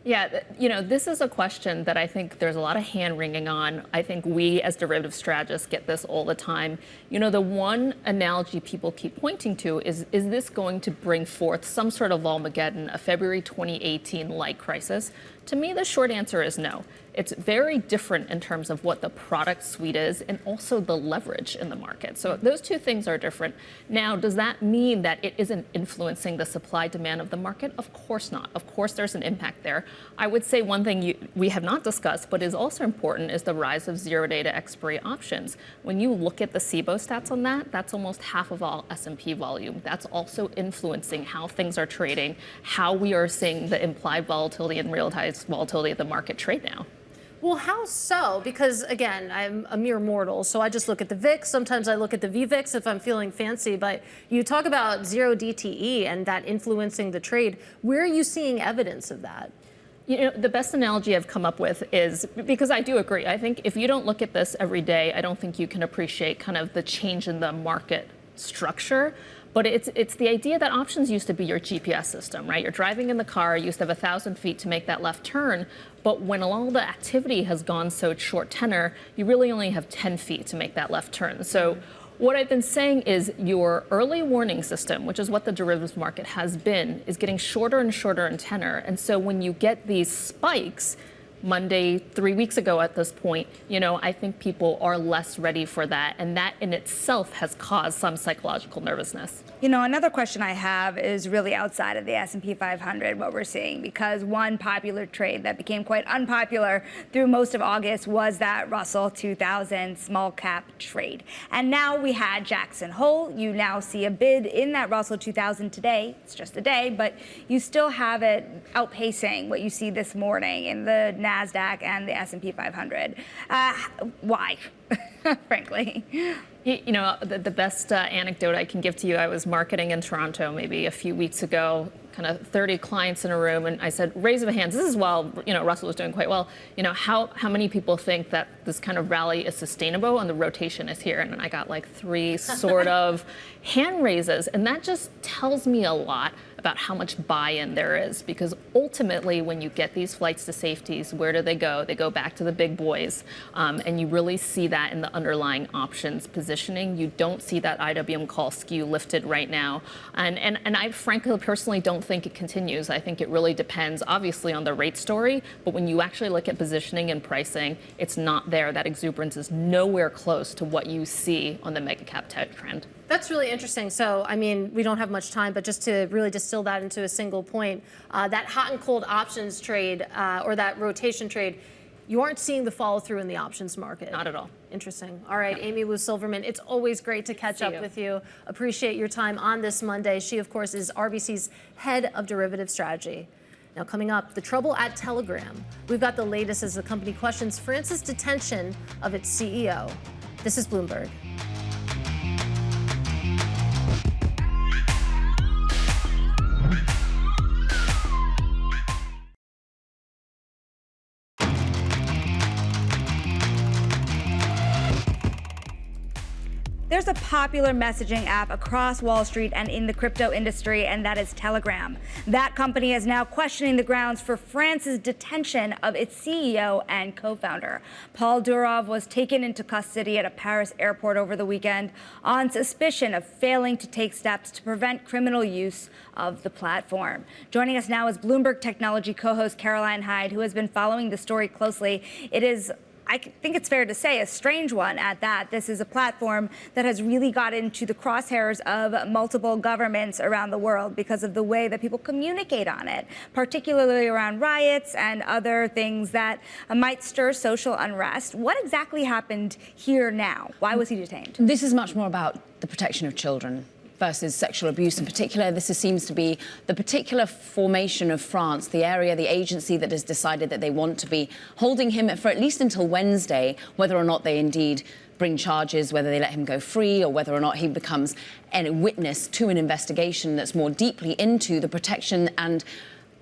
Yeah, this is a question that I think there's a lot of hand wringing on. I think we as derivative strategists get this all the time. The one analogy people keep pointing to is this going to bring forth some sort of Volmageddon, a February 2018-like crisis? To me, the short answer is no. It's very different in terms of what the product suite is and also the leverage in the market. So those two things are different. Now, does that mean that it isn't influencing the supply demand of the market? Of course not. Of course, there's an impact there. I would say one thing we have not discussed, but is also important, is the rise of zero-day to expiry options. When you look at the SIBO stats on that, that's almost half of all S&P volume. That's also influencing how things are trading, how we are seeing the implied volatility and realized volatility of the market trade now. Well, how so? Because, again, I'm a mere mortal, so I just look at the VIX. Sometimes I look at the VVIX if I'm feeling fancy. But you talk about zero DTE and that influencing the trade. Where are you seeing evidence of that? The best analogy I've come up with is, because I do agree, I think if you don't look at this every day, I don't think you can appreciate kind of the change in the market structure. But it's the idea that options used to be your GPS system, right? You're driving in the car, you used to have 1,000 feet to make that left turn. But when all the activity has gone so short tenor, you really only have 10 feet to make that left turn. So what I've been saying is your early warning system, which is what the derivatives market has been, is getting shorter and shorter in tenor. And so when you get these spikes, Monday, 3 weeks ago at this point, I think people are less ready for that. And that in itself has caused some psychological nervousness. Another question I have is really outside of the S&P 500, what we're seeing, because one popular trade that became quite unpopular through most of August was that Russell 2000 small cap trade. And now we had Jackson Hole. You now see a bid in that Russell 2000 today. It's just a day, but you still have it outpacing what you see this morning in the NASDAQ and the S&P 500. Why, frankly? The best anecdote I can give to you, I was marketing in Toronto maybe a few weeks ago, kind of 30 clients in a room, and I said, raise of hands, this is while Russell was doing quite well, how many people think that this kind of rally is sustainable and the rotation is here? And I got like 3 sort of hand raises, and that just tells me a lot about how much buy-in there is, because ultimately when you get these flights to safeties, where do they go? They go back to the big boys, and you really see that in the underlying options positioning. You don't see that IWM call skew lifted right now, and I frankly personally don't think it continues. I think it really depends obviously on the rate story, but when you actually look at positioning and pricing, it's not there. That exuberance is nowhere close to what you see on the mega cap trend. That's really interesting. So, I mean, we don't have much time, but just to really distill that into a single point, that hot and cold options trade or that rotation trade, you aren't seeing the follow through in the options market. Not at all. Interesting. All right, Amy Wu Silverman, it's always great to catch up with you. Appreciate your time on this Monday. She, of course, is RBC's head of derivative strategy. Now, coming up, the trouble at Telegram. We've got the latest as the company questions France's detention of its CEO. This is Bloomberg. There's a popular messaging app across Wall Street and in the crypto industry, and that is Telegram. That company is now questioning the grounds for France's detention of its CEO and co-founder. Paul Durov was taken into custody at a Paris airport over the weekend on suspicion of failing to take steps to prevent criminal use of the platform. Joining us now is Bloomberg Technology co-host Caroline Hyde, who has been following the story closely. It is, I think it's fair to say, a strange one at that. This is a platform that has really got into the crosshairs of multiple governments around the world because of the way that people communicate on it, particularly around riots and other things that might stir social unrest. What exactly happened here now? Why was he detained? This is much more about the protection of children versus sexual abuse in particular. This seems to be the particular formation of France, the area, the agency that has decided that they want to be holding him for at least until Wednesday, whether or not they indeed bring charges, whether they let him go free, or whether or not he becomes a witness to an investigation that's more deeply into the protection and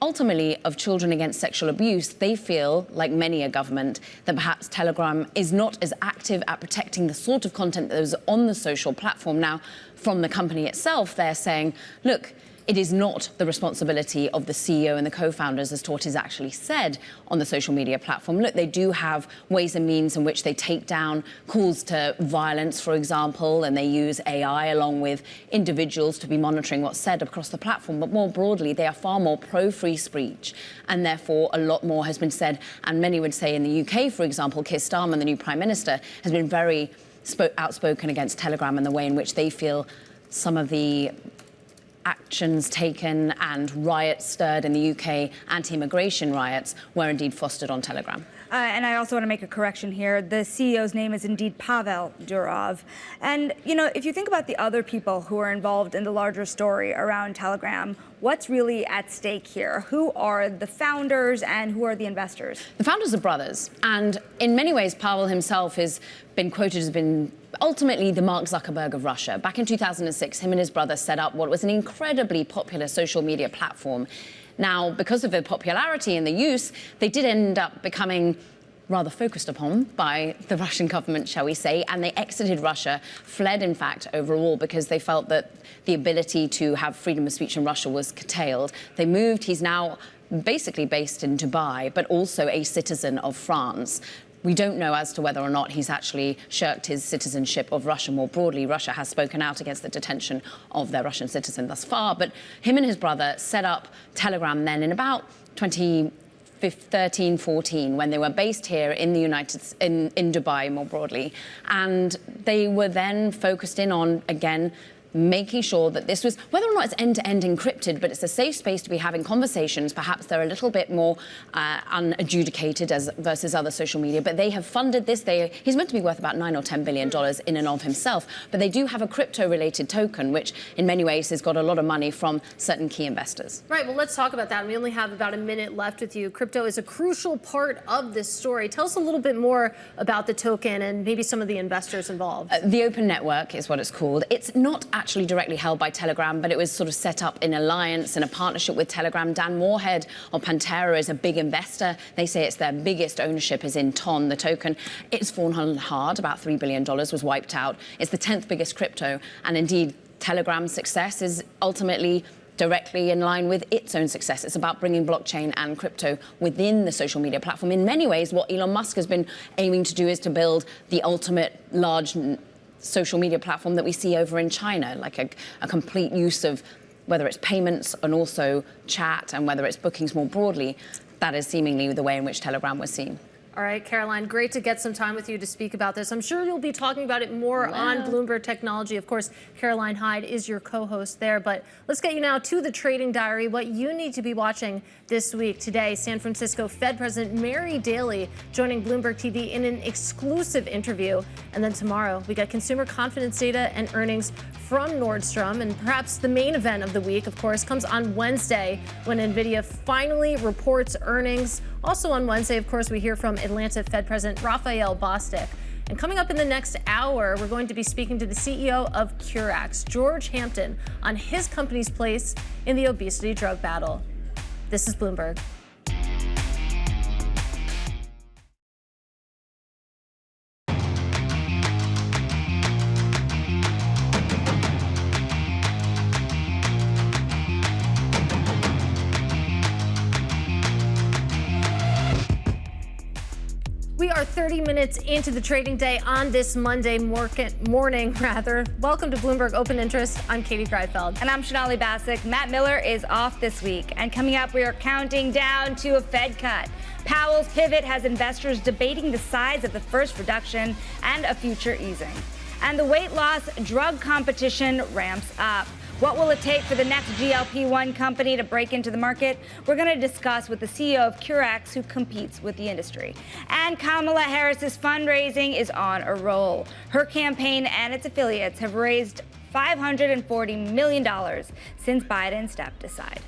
ultimately of children against sexual abuse. They feel, like many a government, that perhaps Telegram is not as active at protecting the sort of content that is on the social platform. Now, from the company itself, they're saying, look, it is not the responsibility of the CEO and the co-founders, as Tort has actually said on the social media platform. Look, they do have ways and means in which they take down calls to violence, for example, and they use AI along with individuals to be monitoring what's said across the platform. But more broadly, they are far more pro-free speech, and therefore a lot more has been said. And many would say in the UK, for example, Keir Starmer, the new Prime Minister, has been very outspoken against Telegram and the way in which they feel some of the actions taken and riots stirred in the UK, anti-immigration riots, were indeed fostered on Telegram. And I also want to make a correction here. The CEO's name is indeed Pavel Durov. And, you know, if you think about the other people who are involved in the larger story around Telegram, what's really at stake here? Who are the founders and who are the investors? The founders are brothers. And in many ways, Powell himself has been quoted as being ultimately the Mark Zuckerberg of Russia. Back in 2006, him and his brother set up what was an incredibly popular social media platform. Now, because of their popularity and the use, they did end up becoming rather focused upon by the Russian government, shall we say, and they exited Russia, fled, in fact, overall, because they felt that the ability to have freedom of speech in Russia was curtailed. They moved. He's now basically based in Dubai, but also a citizen of France. We don't know as to whether or not he's actually shirked his citizenship of Russia more broadly. Russia has spoken out against the detention of their Russian citizen thus far. But him and his brother set up Telegram then in about 2013, 14, when they were based here in the in Dubai more broadly. And they were then focused in on, again, making sure that this was, whether or not it's end-to-end encrypted, but it's a safe space to be having conversations. Perhaps they're a little bit more unadjudicated versus other social media, but they have funded this. He's meant to be worth about $9 or $10 billion in and of himself, but they do have a crypto-related token, which in many ways has got a lot of money from certain key investors. Right, well, let's talk about that. We only have about a minute left with you. Crypto is a crucial part of this story. Tell us a little bit more about the token and maybe some of the investors involved. The Open Network is what it's called. It's not actually directly held by Telegram, but it was sort of set up in alliance and a partnership with Telegram. Dan Moorhead of Pantera is a big investor. They say it's their biggest ownership is in TON, the token. It's fallen hard. About $3 billion was wiped out. It's the 10th biggest crypto. And indeed, Telegram's success is ultimately directly in line with its own success. It's about bringing blockchain and crypto within the social media platform. In many ways, what Elon Musk has been aiming to do is to build the ultimate large social media platform that we see over in China, like a complete use of whether it's payments and also chat and whether it's bookings more broadly. That is seemingly the way in which Telegram was seen. All right, Caroline, great to get some time with you to speak about this. I'm sure you'll be talking about it more on Bloomberg Technology. Of course, Caroline Hyde is your co-host there. But let's get you now to the trading diary, what you need to be watching this week. Today, San Francisco Fed President Mary Daly joining Bloomberg TV in an exclusive interview. And then tomorrow, we got consumer confidence data and earnings from Nordstrom. And perhaps the main event of the week, of course, comes on Wednesday when NVIDIA finally reports earnings. Also on Wednesday, of course, we hear from Atlanta Fed President Rabil Bostick. And coming up in the next hour, we're going to be speaking to the CEO of Currax, George Hampton, on his company's place in the obesity drug battle. This is Bloomberg. We are 30 minutes into the trading day on this Monday morning. Welcome to Bloomberg Open Interest. I'm Katie Greifeld. And I'm Sonali Basak. Matt Miller is off this week. And coming up, we are counting down to a Fed cut. Powell's pivot has investors debating the size of the first reduction and a future easing. And the weight loss drug competition ramps up. What will it take for the next GLP-1 company to break into the market? We're going to discuss with the CEO of Currax, who competes with the industry. And Kamala Harris's fundraising is on a roll. Her campaign and its affiliates have raised $540 million since Biden stepped aside.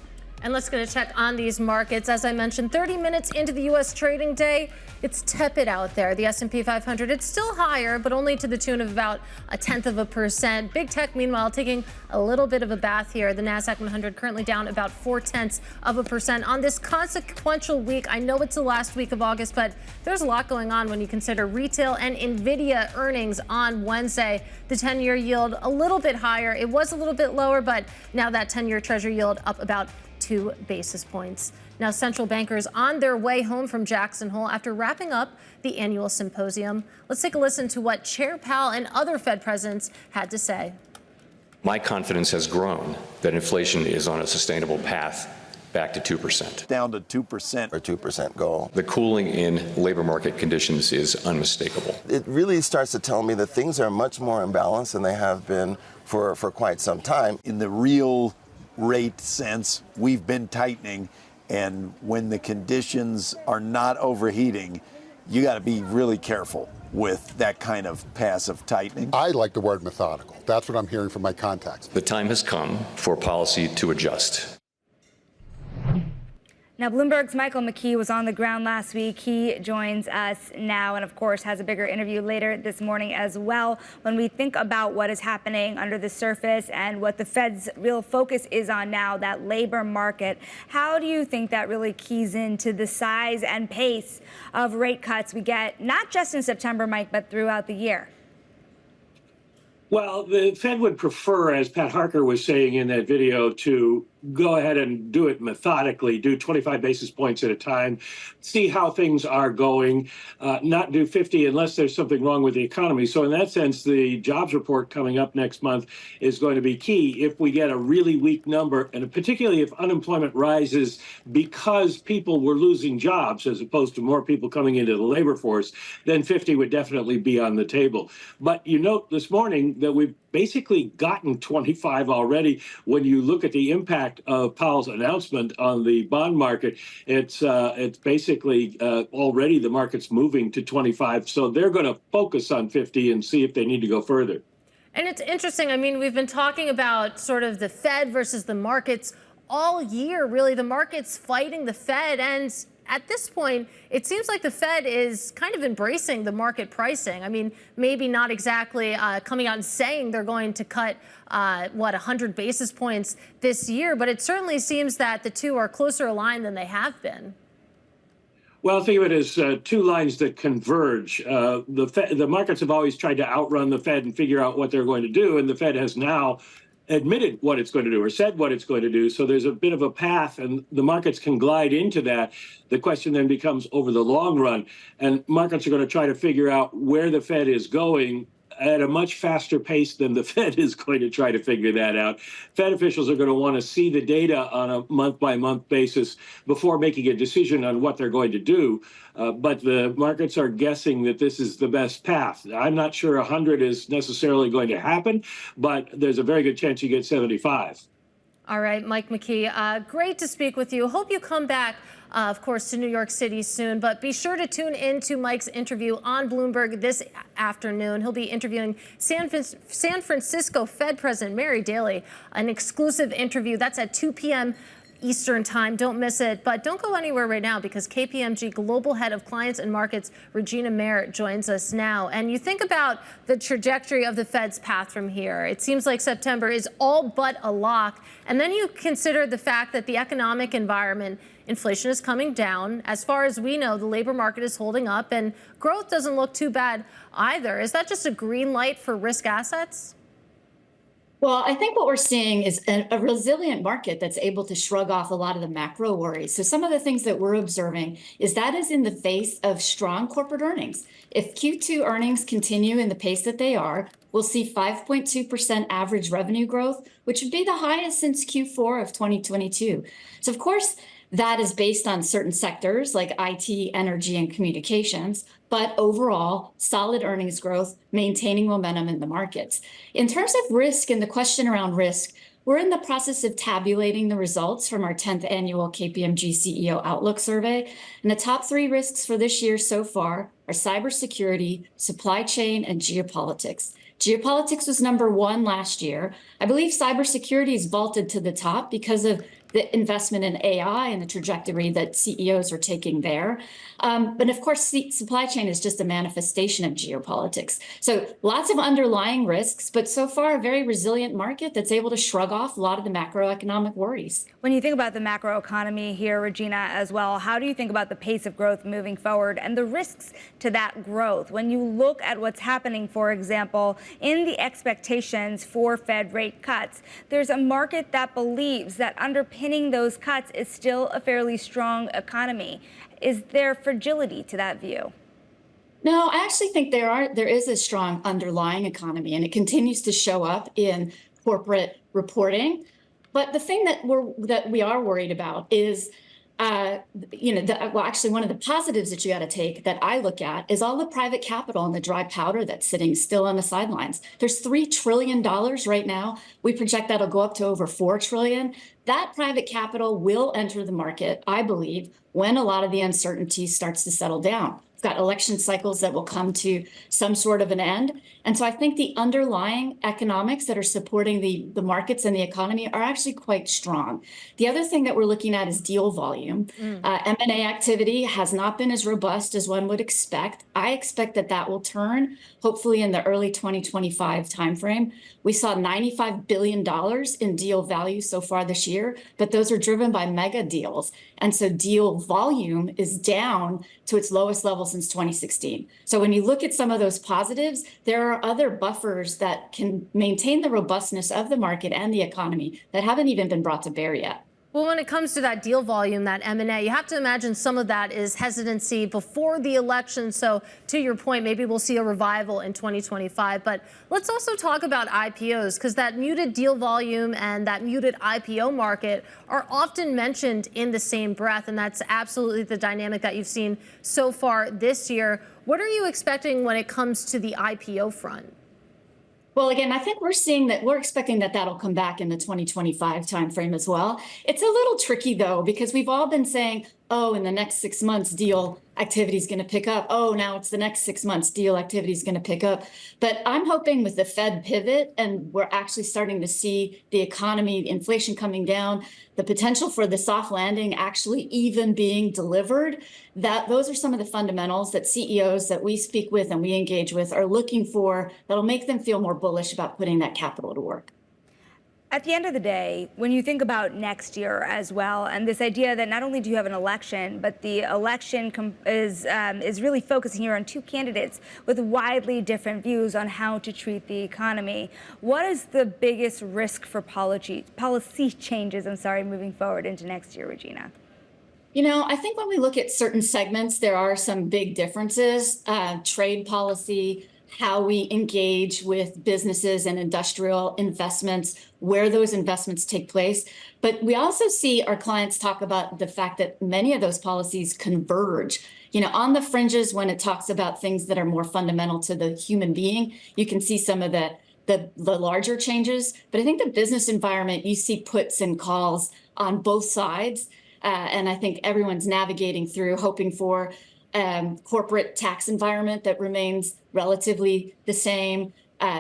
And let's get a check on these markets. As I mentioned, 30 minutes into the U.S. trading day, it's tepid out there. The S&P 500, it's still higher, but only to the tune of about 0.1%. Big tech, meanwhile, taking a little bit of a bath here. The Nasdaq 100 currently down about 0.4% on this consequential week. I know it's the last week of August, but there's a lot going on when you consider retail and NVIDIA earnings on Wednesday. The 10-year yield a little bit higher. It was a little bit lower, but now that 10-year Treasury yield up about 2 basis points. Now, central bankers on their way home from Jackson Hole after wrapping up the annual symposium. Let's take a listen to what Chair Powell and other Fed presidents had to say. My confidence has grown that inflation is on a sustainable path back to 2%. Down to 2%. Our 2% goal. The cooling in labor market conditions is unmistakable. It really starts to tell me that things are much more imbalanced than they have been for quite some time. In the real rate sense, we've been tightening, and when the conditions are not overheating, you got to be really careful with that kind of passive tightening. I like the word methodical. That's what I'm hearing from my contacts. The time has come for policy to adjust. Now, Bloomberg's Michael Mckee was on the ground last week. He joins us now and, of course, has a bigger interview later this morning as well. When we think about what is happening under the surface and what the Fed's real focus is on now, that labor market, how do you think that really keys into the size and pace of rate cuts we get, not just in September, Mike, but throughout the year? Well, the Fed would prefer, as Pat Harker was saying in that video, to go ahead and do it methodically, do 25 basis points at a time, see how things are going, not do 50 unless there's something wrong with the economy. So in that sense, the jobs report coming up next month is going to be key. If we get a really weak number, and particularly if unemployment rises because people were losing jobs as opposed to more people coming into the labor force, then 50 would definitely be on the table. But you note this morning that we've basically gotten 25 already. When you look at the impact of Powell's announcement on the bond market, it's basically already the market's moving to 25. So they're going to focus on 50 and see if they need to go further. And it's interesting. I mean, we've been talking about sort of the Fed versus the markets all year, really. The market's fighting the Fed, and at this point, it seems like the Fed is kind of embracing the market pricing. I mean, maybe not exactly coming out and saying they're going to cut, 100 basis points this year, but it certainly seems that the two are closer aligned than they have been. Well, think of it as two lines that converge. The markets have always tried to outrun the Fed and figure out what they're going to do, and the Fed has now admitted what it's going to do or said what it's going to do. So there's a bit of a path, and the markets can glide into that. The question then becomes over the long run, and markets are going to try to figure out where the Fed is going at a much faster pace than the Fed is going to try to figure that out. Fed officials are going to want to see the data on a month-by-month basis before making a decision on what they're going to do. But the markets are guessing that this is the best path. I'm not sure 100 is necessarily going to happen, but there's a very good chance you get 75. All right, Mike Mckee, great to speak with you. Hope you come back, of course, to New York City soon. But be sure to tune in to Mike's interview on Bloomberg this afternoon. He'll be interviewing San Francisco Fed President Mary Daly, an exclusive interview. That's at 2 p.m. Eastern time. Don't miss it. But don't go anywhere right now, because KPMG Global Head of Clients and Markets, Regina joins us now. And you think about the trajectory of the Fed's path from here. It seems like September is all but a lock. And then you consider the fact that the economic environment, inflation is coming down. As far as we know, the labor market is holding up, and growth doesn't look too bad either. Is that just a green light for risk assets? Well, I think what we're seeing is a resilient market that's able to shrug off a lot of the macro worries. So some of the things that we're observing is that is in the face of strong corporate earnings. If Q2 earnings continue in the pace that they are, we'll see 5.2% average revenue growth, which would be the highest since Q4 of 2022. So of course, that is based on certain sectors like IT, energy, and communications, but overall, solid earnings growth, maintaining momentum in the markets. In terms of risk and the question around risk, we're in the process of tabulating the results from our 10th annual KPMG CEO Outlook Survey. And the top 3 risks for this year so far are cybersecurity, supply chain, and geopolitics. Geopolitics was #1 last year. I believe cybersecurity is vaulted to the top because of the investment in AI and the trajectory that CEOs are taking there. But of course, supply chain is just a manifestation of geopolitics. So lots of underlying risks, but so far a very resilient market that's able to shrug off a lot of the macroeconomic worries. When you think about the macroeconomy here, Regina, as well, how do you think about the pace of growth moving forward and the risks to that growth? When you look at what's happening, for example, in the expectations for Fed rate cuts, there's a market that believes that underpinning those cuts is still a fairly strong economy. Is there fragility to that view? No, I actually think there is a strong underlying economy, and it continues to show up in corporate reporting. But the thing that we are worried about is, actually one of the positives that you got to take that I look at is all the private capital and the dry powder that's sitting still on the sidelines. There's $3 trillion right now. We project that'll go up to over $4 trillion. That private capital will enter the market, I believe, when a lot of the uncertainty starts to settle down. We've got election cycles that will come to some sort of an end. And so I think the underlying economics that are supporting the markets and the economy are actually quite strong. The other thing that we're looking at is deal volume. M&A activity has not been as robust as one would expect. I expect that will turn, hopefully in the early 2025 timeframe. We saw $95 billion in deal value so far this year, but those are driven by mega deals. And so deal volume is down to its lowest level since 2016. So when you look at some of those positives, there are other buffers that can maintain the robustness of the market and the economy that haven't even been brought to bear yet. Well, when it comes to that deal volume, that M&A, you have to imagine some of that is hesitancy before the election. So to your point, maybe we'll see a revival in 2025. But let's also talk about IPOs, because that muted deal volume and that muted IPO market are often mentioned in the same breath. And that's absolutely the dynamic that you've seen so far this year. What are you expecting when it comes to the IPO front? Well, again, I think we're expecting that that'll come back in the 2025 timeframe as well. It's a little tricky, though, because we've all been saying, oh, in the next 6 months, deal activity is going to pick up. Oh, now it's the next 6 months, deal activity is going to pick up. But I'm hoping with the Fed pivot, and we're actually starting to see the economy, inflation coming down, the potential for the soft landing actually even being delivered, that those are some of the fundamentals that CEOs that we speak with and we engage with are looking for that'll make them feel more bullish about putting that capital to work. At the end of the day, when you think about next year as well, and this idea that not only do you have an election, but the election is really focusing here on 2 candidates with widely different views on how to treat the economy. What is the biggest risk for policy changes, moving forward into next year, Regina? You know, I think when we look at certain segments, there are some big differences. Trade policy, how we engage with businesses and industrial investments, where those investments take place. But we also see our clients talk about the fact that many of those policies converge. You know, on the fringes, when it talks about things that are more fundamental to the human being, you can see some of the larger changes. But I think the business environment, you see puts and calls on both sides. And I think everyone's navigating through, hoping for corporate tax environment that remains relatively the same,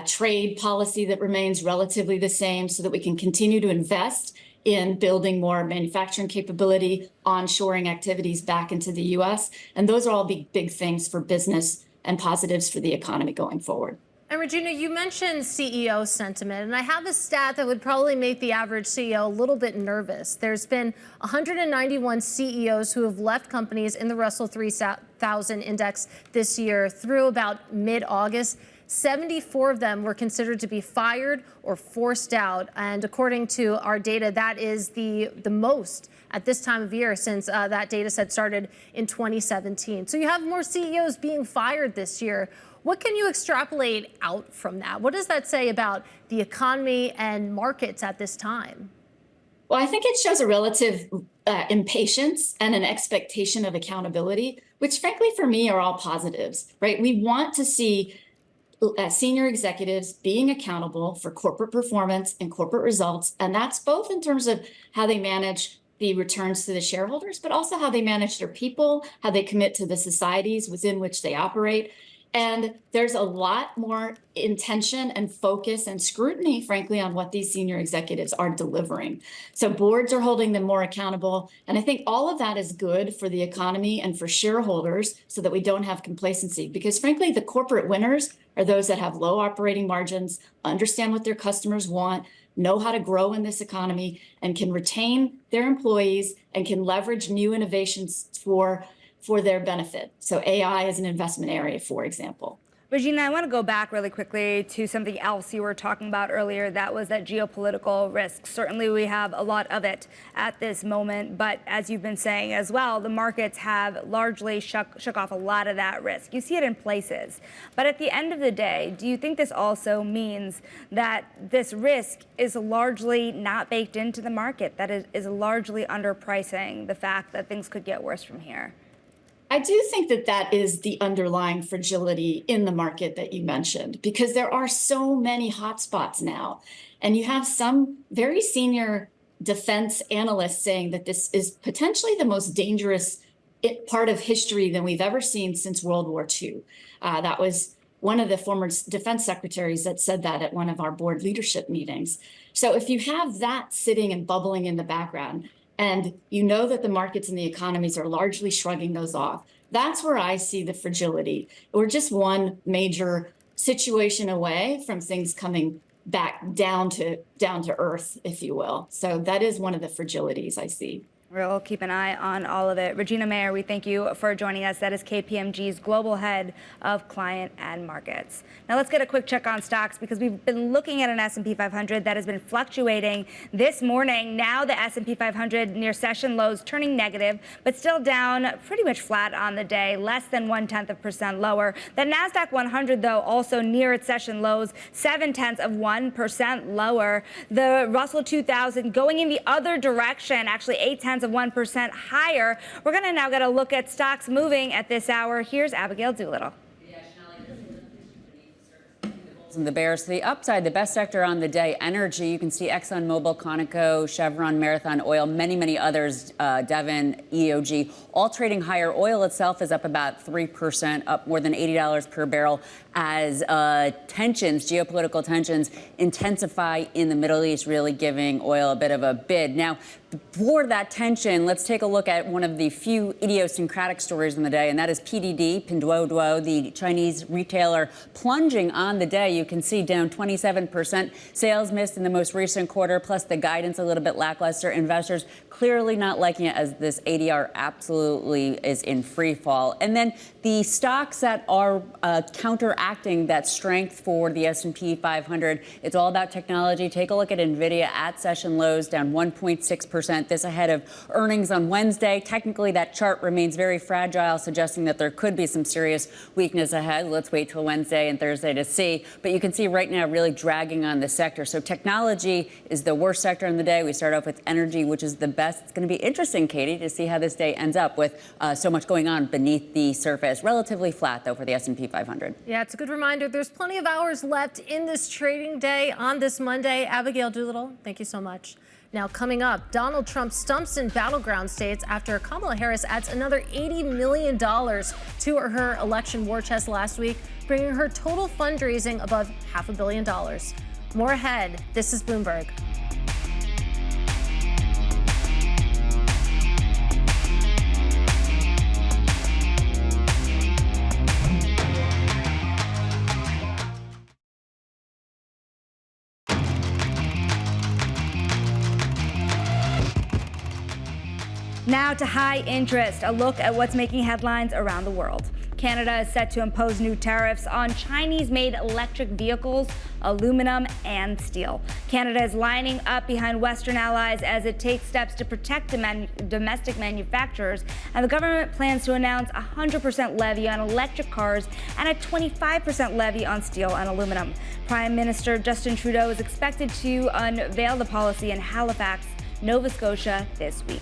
trade policy that remains relatively the same, so that we can continue to invest in building more manufacturing capability, onshoring activities back into the U.S. And those are all big things for business and positives for the economy going forward. And Regina, you mentioned CEO sentiment, and I have a stat that would probably make the average CEO a little bit nervous. There's been 191 CEOs who have left companies in the Russell 3000 index this year through about mid-August. 74 of them were considered to be fired or forced out. And according to our data, that is the most at this time of year since that data set started in 2017. So you have more CEOs being fired this year. What can you extrapolate out from that? What does that say about the economy and markets at this time? Well, I think it shows a relative impatience and an expectation of accountability, which frankly for me are all positives, right? We want to see senior executives being accountable for corporate performance and corporate results. And that's both in terms of how they manage the returns to the shareholders, but also how they manage their people, how they commit to the societies within which they operate. And there's a lot more intention and focus and scrutiny, frankly, on what these senior executives are delivering. So boards are holding them more accountable. And I think all of that is good for the economy and for shareholders so that we don't have complacency. Because frankly, the corporate winners are those that have low operating margins, understand what their customers want, know how to grow in this economy, and can retain their employees and can leverage new innovations for their benefit. So AI is an investment area, for example. Regina, I want to go back really quickly to something else you were talking about earlier. That was that geopolitical risk. Certainly we have a lot of it at this moment. But as you've been saying as well, the markets have largely shook off a lot of that risk. You see it in places. But at the end of the day, do you think this also means that this risk is largely not baked into the market, that is largely underpricing the fact that things could get worse from here? I do think that that is the underlying fragility in the market that you mentioned, because there are so many hotspots now. And you have some very senior defense analysts saying that this is potentially the most dangerous part of history than we've ever seen since World War II. That was one of the former defense secretaries that said that at one of our board leadership meetings. So if you have that sitting and bubbling in the background, and you know that the markets and the economies are largely shrugging those off, that's where I see the fragility. We're just one major situation away from things coming back down to earth, if you will. So that is one of the fragilities I see. We'll keep an eye on all of it. Regina Mayer, we thank you for joining us. That is KPMG's Global Head of Client and Markets. Now let's get a quick check on stocks, because we've been looking at an S&P 500 that has been fluctuating this morning. Now the S&P 500 near session lows, turning negative, but still down pretty much flat on the day, less than 0.1% lower. The NASDAQ 100, though, also near its session lows, 0.7% lower. The Russell 2000 going in the other direction, actually 0.8% higher. We're going to now get a look at stocks moving at this hour. Here's Abigail Doolittle. And the bears to the upside, the best sector on the day, energy. You can see ExxonMobil, Conoco, Chevron, Marathon Oil, many others, Devon, EOG, all trading higher. Oil itself is up about 3%, up more than $80 per barrel as geopolitical tensions intensify in the Middle East, really giving oil a bit of a bid. Now, for that tension, let's take a look at one of the few idiosyncratic stories in the day, and that is PDD, Pinduoduo, the Chinese retailer, plunging on the day. You can see down 27%. Sales missed in the most recent quarter, plus the guidance a little bit lackluster. Investors clearly not liking it, as this ADR absolutely is in free fall. And then the stocks that are counteracting that strength for the S&P 500, it's all about technology. Take a look at NVIDIA at session lows, down 1.6%. This ahead of earnings on Wednesday. Technically, that chart remains very fragile, suggesting that there could be some serious weakness ahead. Let's wait till Wednesday and Thursday to see. But you can see right now really dragging on the sector. So technology is the worst sector in the day. We start off with energy, which is the best. It's going to be interesting, Katie, to see how this day ends up with so much going on beneath the surface. Relatively flat, though, for the S&P 500. Yeah, it's a good reminder. There's plenty of hours left in this trading day on this Monday. Abigail Doolittle, thank you so much. Now, coming up, Donald Trump stumps in battleground states after Kamala Harris adds another $80 million to her election war chest last week, bringing her total fundraising above $500 million. More ahead. This is Bloomberg. Now to high interest, a look at what's making headlines around the world. Canada is set to impose new tariffs on Chinese-made electric vehicles, aluminum, and steel. Canada is lining up behind Western allies as it takes steps to protect domestic manufacturers, and the government plans to announce a 100% levy on electric cars and a 25% levy on steel and aluminum. Prime Minister Justin Trudeau is expected to unveil the policy in Halifax, Nova Scotia this week.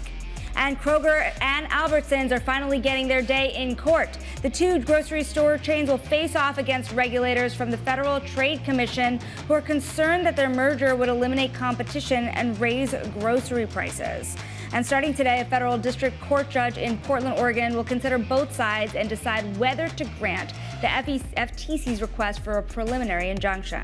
And Kroger and Albertsons are finally getting their day in court. The two grocery store chains will face off against regulators from the Federal Trade Commission, who are concerned that their merger would eliminate competition and raise grocery prices. And starting today, a federal district court judge in Portland, Oregon, will consider both sides and decide whether to grant the FTC's request for a preliminary injunction.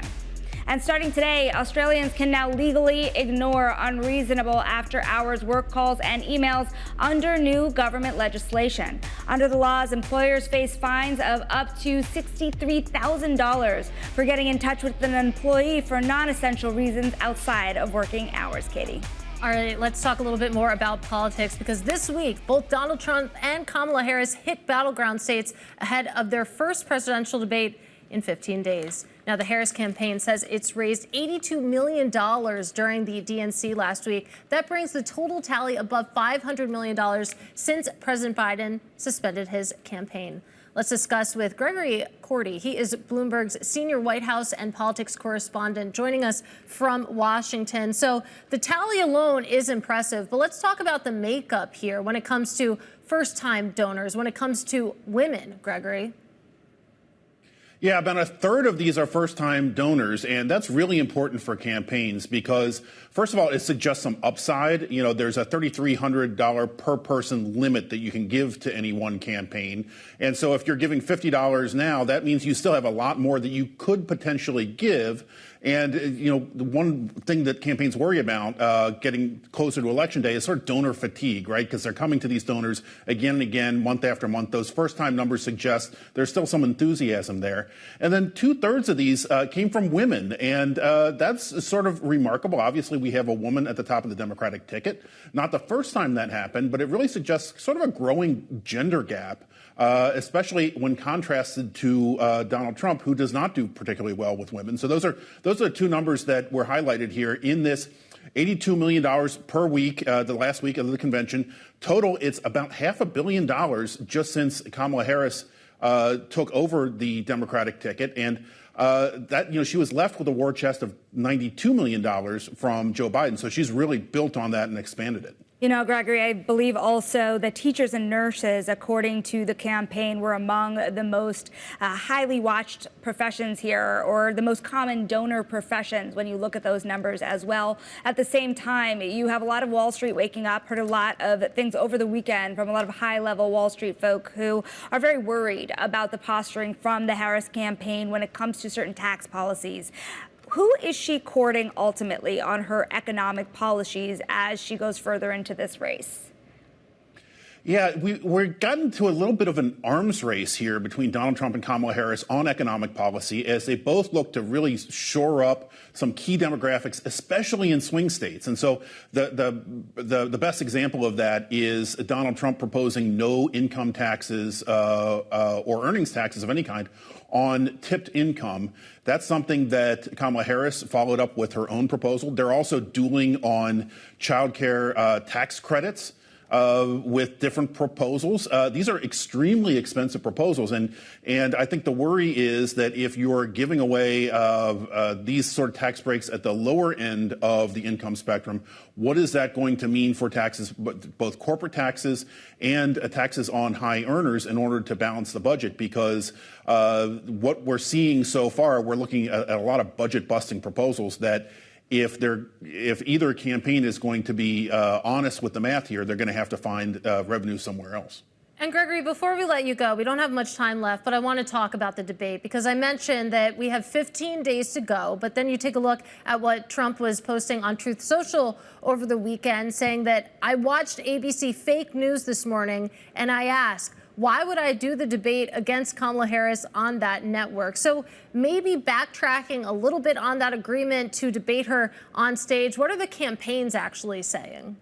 And starting today, Australians can now legally ignore unreasonable after-hours work calls and emails under new government legislation. Under the laws, employers face fines of up to $63,000 for getting in touch with an employee for non-essential reasons outside of working hours. Katie. All right, let's talk a little bit more about politics, because this week, both Donald Trump and Kamala Harris hit battleground states ahead of their first presidential debate in 15 days. Now, the Harris campaign says it's raised $82 million during the DNC last week. That brings the total tally above $500 million since President Biden suspended his campaign. Let's discuss with Gregory Cordy. He is Bloomberg's senior White House and politics correspondent, joining us from Washington. So the tally alone is impressive, but let's talk about the makeup here when it comes to first-time donors, when it comes to women, Gregory. Yeah, about a third of these are first-time donors, and that's really important for campaigns because, first of all, it suggests some upside. You know, there's a $3,300 per person limit that you can give to any one campaign. And so if you're giving $50 now, that means you still have a lot more that you could potentially give. And, you know, the one thing that campaigns worry about getting closer to Election Day is sort of donor fatigue, right? Because they're coming to these donors again and again, month after month. Those first-time numbers suggest there's still some enthusiasm there. And then 2/3 of these came from women. And that's sort of remarkable. Obviously, we have a woman at the top of the Democratic ticket. Not the first time that happened, but it really suggests sort of a growing gender gap. Especially when contrasted to Donald Trump, who does not do particularly well with women. So those are the two numbers that were highlighted here in this $82 million per week, the last week of the convention. Total, it's about $500 million just since Kamala Harris took over the Democratic ticket. And that, you know, she was left with a war chest of $92 million from Joe Biden. So she's really built on that and expanded it. You know, Gregory, I believe also that teachers and nurses, according to the campaign, were among the most highly watched professions here, or the most common donor professions when you look at those numbers as well. At the same time, you have a lot of Wall Street waking up, heard a lot of things over the weekend from a lot of high-level Wall Street folk who are very worried about the posturing from the Harris campaign when it comes to certain tax policies. Who is she courting ultimately on her economic policies as she goes further into this race? Yeah, we're gotten to a little bit of an arms race here between Donald Trump and Kamala Harris on economic policy, as they both look to really shore up some key demographics, especially in swing states. And so the best example of that is Donald Trump proposing no income taxes or earnings taxes of any kind on tipped income. That's something that Kamala Harris followed up with her own proposal. They're also dueling on child care tax credits with different proposals. These are extremely expensive proposals. And I think the worry is that if you're giving away these sort of tax breaks at the lower end of the income spectrum, what is that going to mean for taxes, both corporate taxes and taxes on high earners, in order to balance the budget? Because what we're seeing so far, we're looking at a lot of budget busting proposals that if either campaign is going to be honest with the math here, they're going to have to find revenue somewhere else. And Gregory, before we let you go, we don't have much time left, but I want to talk about the debate, because I mentioned that we have 15 days to go, but then you take a look at what Trump was posting on Truth Social over the weekend, saying that I watched ABC fake news this morning, and I asked, why would I do the debate against Kamala Harris on that network? So maybe backtracking a little bit on that agreement to debate her on stage. What are the campaigns actually saying?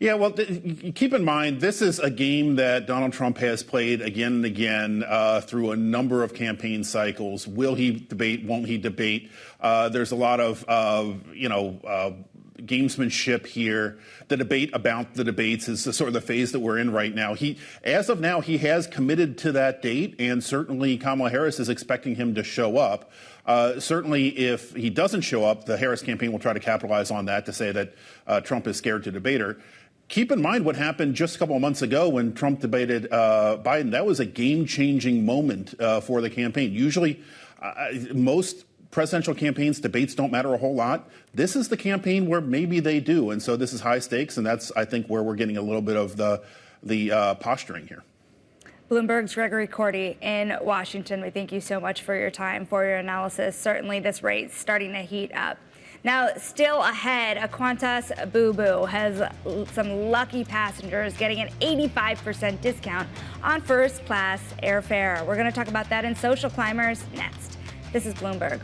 Yeah, well, keep in mind, this is a game that Donald Trump has played again and again through a number of campaign cycles. Will he debate? Won't he debate? There's a lot of, gamesmanship here. The debate about the debates is sort of the phase that we're in right now. As of now, he has committed to that date, and certainly Kamala Harris is expecting him to show up. Certainly, if he doesn't show up, the Harris campaign will try to capitalize on that to say that Trump is scared to debate her. Keep in mind what happened just a couple of months ago when Trump debated Biden. That was a game-changing moment for the campaign. Usually, most presidential campaigns, debates don't matter a whole lot. This is the campaign where maybe they do, and so this is high stakes, and that's, I think, where we're getting a little bit of the posturing here. Bloomberg's Gregory Cordy in Washington. We thank you so much for your time, for your analysis. Certainly this rate's starting to heat up. Now, still ahead, a Qantas Boo-Boo has some lucky passengers getting an 85% discount on first-class airfare. We're going to talk about that in Social Climbers next. This is Bloomberg.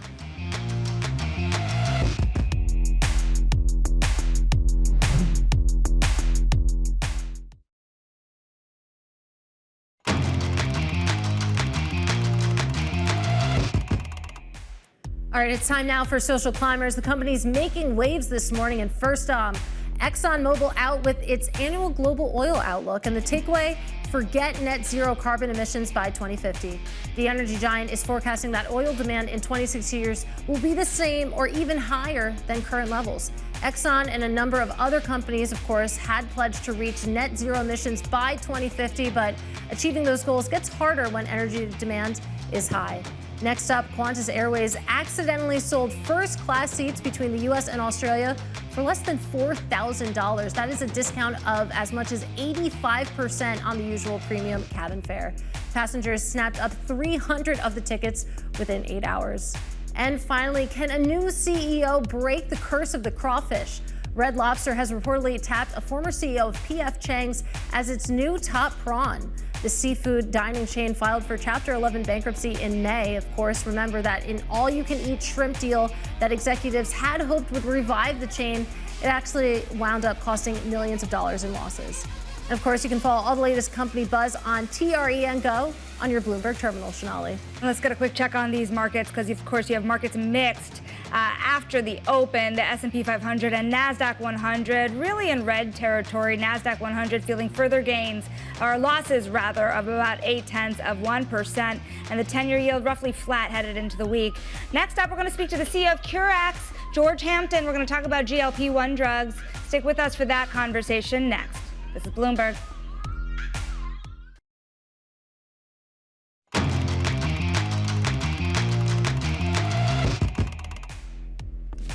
All right, it's time now for Social Climbers. The company's making waves this morning. And first, ExxonMobil out with its annual global oil outlook. And the takeaway, forget net zero carbon emissions by 2050. The energy giant is forecasting that oil demand in 26 years will be the same or even higher than current levels. Exxon and a number of other companies, of course, had pledged to reach net zero emissions by 2050, but achieving those goals gets harder when energy demand is high. Next up, Qantas Airways accidentally sold first-class seats between the U.S. and Australia for less than $4,000. That is a discount of as much as 85% on the usual premium cabin fare. Passengers snapped up 300 of the tickets within 8 hours. And finally, can a new CEO break the curse of the crawfish? Red Lobster has reportedly tapped a former CEO of P.F. Chang's as its new top prawn. The seafood dining chain filed for Chapter 11 bankruptcy in May. Of course, remember that in all-you-can-eat shrimp deal that executives had hoped would revive the chain, it actually wound up costing millions of dollars in losses. And of course, you can follow all the latest company buzz on TRE and Go on your Bloomberg terminal, Sonali. Let's get a quick check on these markets because, of course, you have markets mixed after the open. The S&P 500 and NASDAQ 100 really in red territory. NASDAQ 100 feeling further gains, or losses rather, of about 0.8%, and the 10-year yield roughly flat headed into the week. Next up, we're going to speak to the CEO of Currax, George Hampton. We're going to talk about GLP-1 drugs. Stick with us for that conversation next. This is Bloomberg.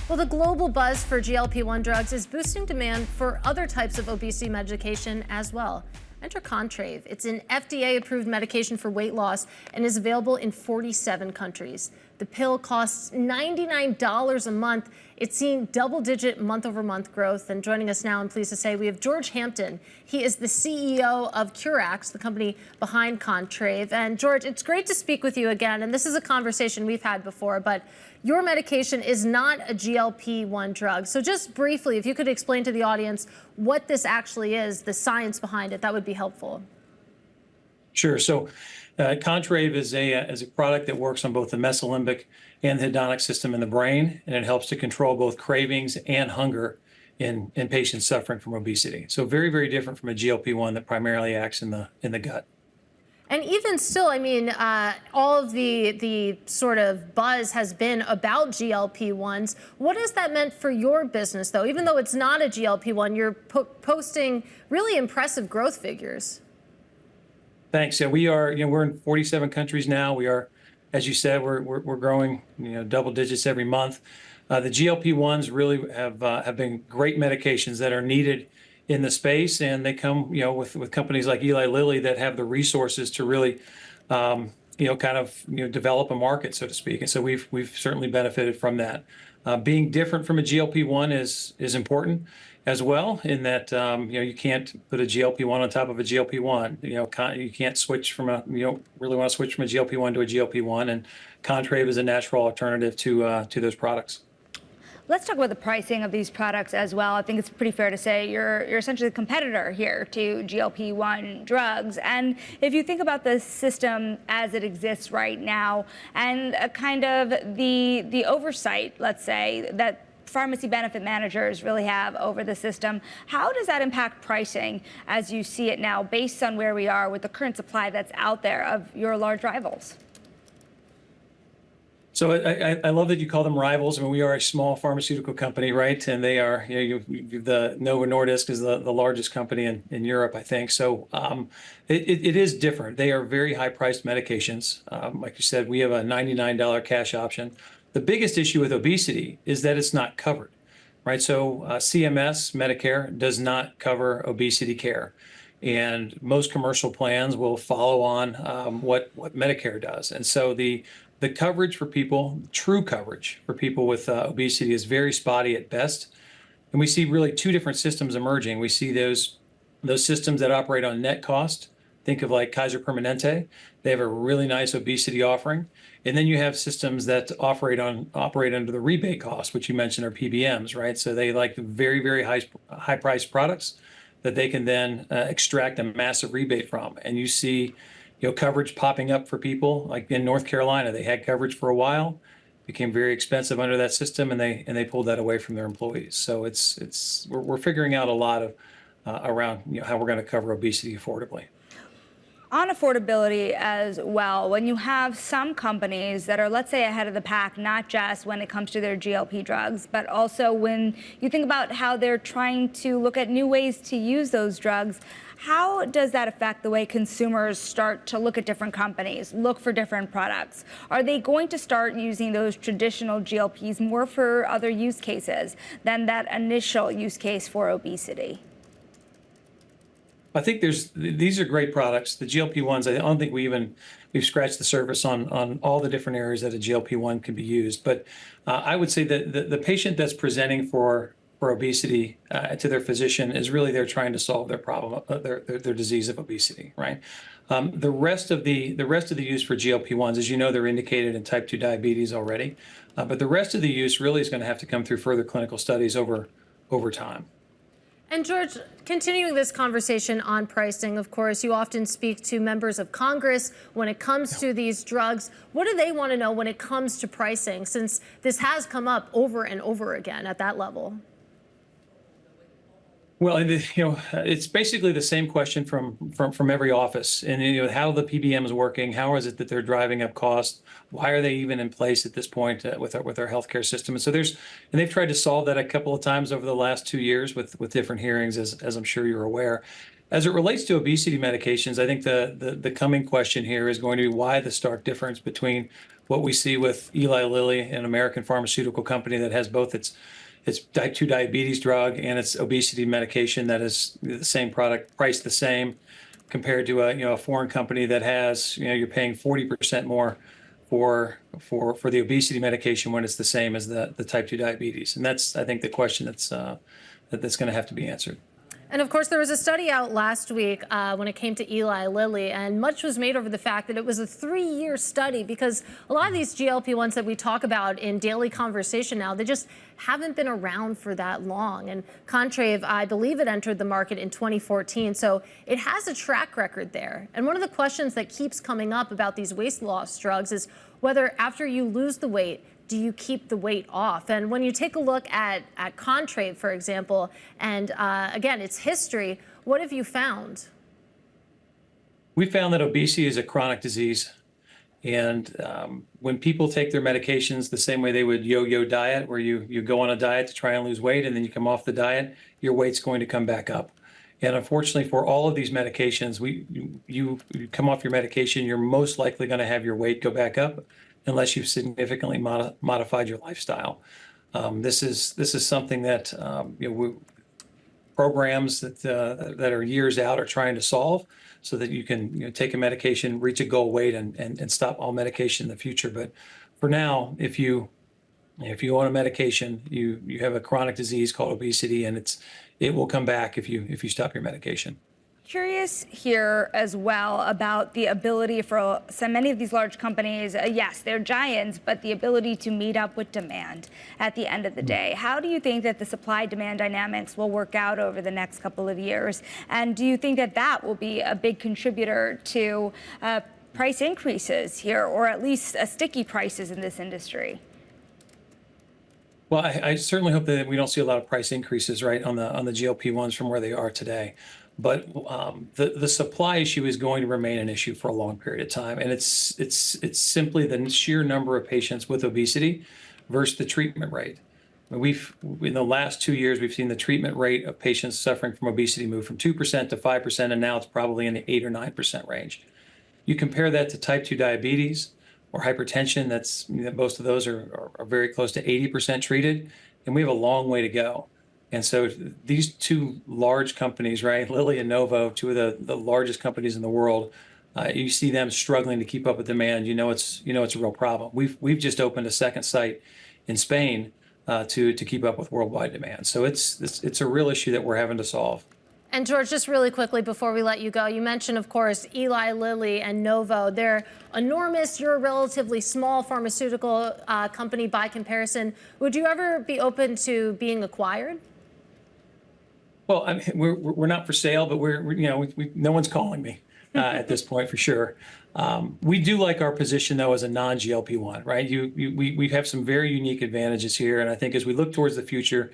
Well, the global buzz for GLP-1 drugs is boosting demand for other types of obesity medication as well. Enter Contrave. It's an FDA-approved medication for weight loss and is available in 47 countries. The pill costs $99 a month. It's seen double-digit month-over-month growth. And joining us now, I'm pleased to say, we have George Hampton. He is the CEO of Currax, the company behind Contrave. And George, it's great to speak with you again. And this is a conversation we've had before, but your medication is not a GLP-1 drug. So just briefly, if you could explain to the audience what this actually is, the science behind it, that would be helpful. Sure. So Contrave is a product that works on both the mesolimbic and the hedonic system in the brain, and it helps to control both cravings and hunger in patients suffering from obesity. So very, very different from a GLP-1 that primarily acts in the gut. And even still, I mean, all of the sort of buzz has been about GLP-1s. What has that meant for your business, though? Even though it's not a GLP-1, you're posting really impressive growth figures. Thanks. Yeah, we're in 47 countries now. We are, as you said, we're growing, double digits every month. The GLP-1s really have been great medications that are needed in the space, and they come, with companies like Eli Lilly that have the resources to really, develop a market, so to speak. And so we've certainly benefited from that. Being different from a GLP-1 is important as well, in that you can't put a GLP-1 on top of a GLP-1. You can't switch from you don't really want to switch from a GLP-1 to a GLP-1, and Contrave is a natural alternative to those products. Let's talk about the pricing of these products as well. I think it's pretty fair to say you're essentially a competitor here to GLP-1 drugs. And if you think about the system as it exists right now and kind of the oversight, let's say, that pharmacy benefit managers really have over the system, how does that impact pricing as you see it now based on where we are with the current supply that's out there of your large rivals? So I love that you call them rivals. I mean, we are a small pharmaceutical company, right? And they are, the Novo Nordisk is the largest company in Europe, I think. So it is different. They are very high-priced medications. Like you said, we have a $99 cash option. The biggest issue with obesity is that it's not covered, right? So CMS, Medicare, does not cover obesity care. And most commercial plans will follow on what Medicare does. And so the coverage for people, true coverage for people with obesity is very spotty at best. And we see really two different systems emerging. We see those systems that operate on net cost. Think of like Kaiser Permanente. They have a really nice obesity offering. And then you have systems that operate under the rebate cost, which you mentioned are PBMs, right? So they like very, very high priced products that they can then extract a massive rebate from. And you see coverage popping up for people like in North Carolina. They had coverage for a while, became very expensive under that system, and they pulled that away from their employees. So we're figuring out a lot of around how we're going to cover obesity affordably. On affordability as well, when you have some companies that are, let's say, ahead of the pack, not just when it comes to their GLP drugs, but also when you think about how they're trying to look at new ways to use those drugs, how does that affect the way consumers start to look at different companies, look for different products? Are they going to start using those traditional GLPs more for other use cases than that initial use case for obesity? I think these are great products. The GLP-1s, I don't think we've scratched the surface on all the different areas that a GLP-1 can be used. But I would say that the patient that's presenting for obesity to their physician is really they're trying to solve their problem, their disease of obesity, right? The rest of the use for GLP-1s, as you know, they're indicated in type 2 diabetes already. But the rest of the use really is going to have to come through further clinical studies over time. And George, continuing this conversation on pricing, of course, you often speak to members of Congress when it comes to these drugs. What do they want to know when it comes to pricing, since this has come up over and over again at that level? Well, it's basically the same question from every office. And how the PBM is working, how is it that they're driving up costs? Why are they even in place at this point with our healthcare system? And so they've tried to solve that a couple of times over the last 2 years with different hearings, as I'm sure you're aware. As it relates to obesity medications, I think the coming question here is going to be why the stark difference between what we see with Eli Lilly, an American pharmaceutical company that has both its type 2 diabetes drug and its obesity medication that is the same product, priced the same, compared to a foreign company that has, you're paying 40% more for the obesity medication when it's the same as the type 2 diabetes. And that's, I think, the question that's going to have to be answered. And of course, there was a study out last week when it came to Eli Lilly, and much was made over the fact that it was a 3-year study, because a lot of these GLP-1s that we talk about in daily conversation now, they just haven't been around for that long. And Contrave, I believe it entered the market in 2014, so it has a track record there. And one of the questions that keeps coming up about these weight loss drugs is whether after you lose the weight, do you keep the weight off? And when you take a look at Contrave, for example, and again, its history, what have you found? We found that obesity is a chronic disease. And when people take their medications the same way they would yo-yo diet, where you go on a diet to try and lose weight and then you come off the diet, your weight's going to come back up. And unfortunately, for all of these medications, you come off your medication, you're most likely going to have your weight go back up unless you've significantly modified your lifestyle. This is something that programs that are years out are trying to solve, so that you can take a medication, reach a goal weight, and stop all medication in the future. But for now, if you own a medication, you have a chronic disease called obesity, and it will come back if you stop your medication. Curious here as well about the ability for so many of these large companies, yes, they're giants, but the ability to meet up with demand at the end of the day. How do you think that the supply-demand dynamics will work out over the next couple of years? And do you think that that will be a big contributor to price increases here, or at least sticky prices in this industry? Well, I certainly hope that we don't see a lot of price increases, right, on the GLP-1s from where they are today. But the supply issue is going to remain an issue for a long period of time, and it's simply the sheer number of patients with obesity versus the treatment rate. In the last 2 years, we've seen the treatment rate of patients suffering from obesity move from 2% to 5%, and now it's probably in the 8 or 9% range. You compare that to type 2 diabetes or hypertension, most of those are very close to 80% treated, and we have a long way to go. And so these two large companies, right, Lilly and Novo, two of the largest companies in the world, you see them struggling to keep up with demand. It's a real problem. We've just opened a second site in Spain to keep up with worldwide demand. So it's a real issue that we're having to solve. And George, just really quickly before we let you go, you mentioned, of course, Eli Lilly and Novo. They're enormous. You're a relatively small pharmaceutical company by comparison. Would you ever be open to being acquired? Well, I mean, we're not for sale, but no one's calling me at this point for sure. We do like our position though as a non-GLP-1, right? We have some very unique advantages here, and I think as we look towards the future,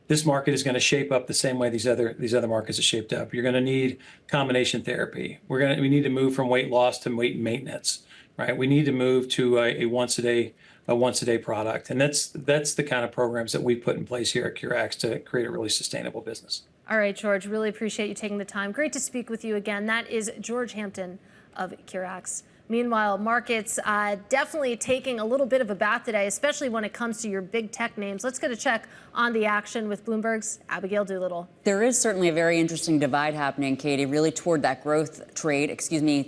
this market is going to shape up the same way these other markets are shaped up. You're going to need combination therapy. We need to move from weight loss to weight maintenance, right? We need to move to a once a day product. And that's the kind of programs that we put in place here at Currax to create a really sustainable business. All right, George, really appreciate you taking the time. Great to speak with you again. That is George Hampton of Currax. Meanwhile, markets definitely taking a little bit of a bath today, especially when it comes to your big tech names. Let's get a check on the action with Bloomberg's Abigail Doolittle. There is certainly a very interesting divide happening, Katie, really toward that growth trade,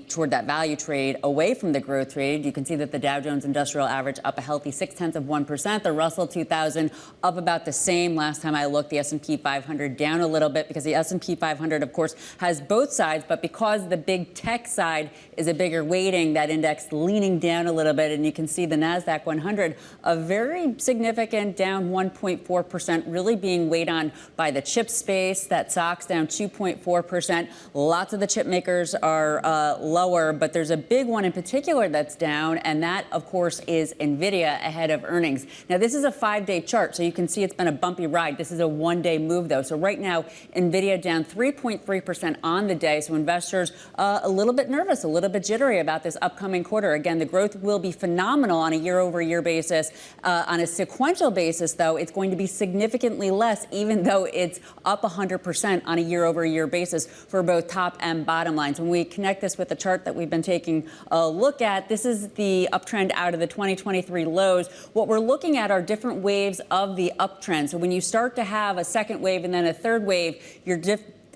toward that value trade, away from the growth trade. You can see that the Dow Jones Industrial Average up a healthy 0.6%. The Russell 2000 up about the same. Last time I looked, the S&P 500 down a little bit because the S&P 500, of course, has both sides. But because the big tech side is a bigger weighting, that index leaning down a little bit, and you can see the NASDAQ 100, a very significant down 1.4%, really being weighed on by the chip space. That SOX down 2.4%. Lots of the chip makers are lower, but there's a big one in particular that's down, and that, of course, is NVIDIA ahead of earnings. Now, this is a 5-day chart, so you can see it's been a bumpy ride. This is a 1-day move, though. So right now, NVIDIA down 3.3% on the day, so investors a little bit nervous, a little bit jittery about this upcoming quarter. Again, the growth will be phenomenal on a year-over-year basis. On a sequential basis, though, it's going to be significantly less, even though it's up 100% on a year-over-year basis for both top and bottom lines. When we connect this with the chart that we've been taking a look at, this is the uptrend out of the 2023 lows. What we're looking at are different waves of the uptrend. So when you start to have a second wave and then a third wave,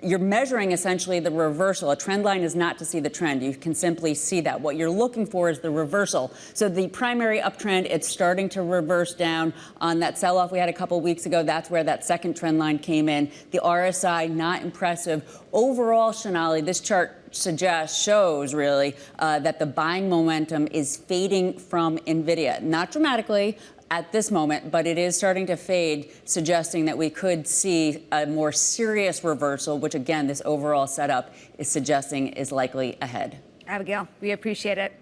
you're measuring essentially the reversal. A trend line is not to see the trend. You can simply see that. What you're looking for is the reversal. So the primary uptrend, it's starting to reverse down on that sell-off we had a couple weeks ago. That's where that second trend line came in. The RSI, not impressive. Overall, Sonali, this chart shows really that the buying momentum is fading from NVIDIA. Not dramatically at this moment, but it is starting to fade, suggesting that we could see a more serious reversal, which, again, this overall setup is suggesting is likely ahead. Abigail, we appreciate it.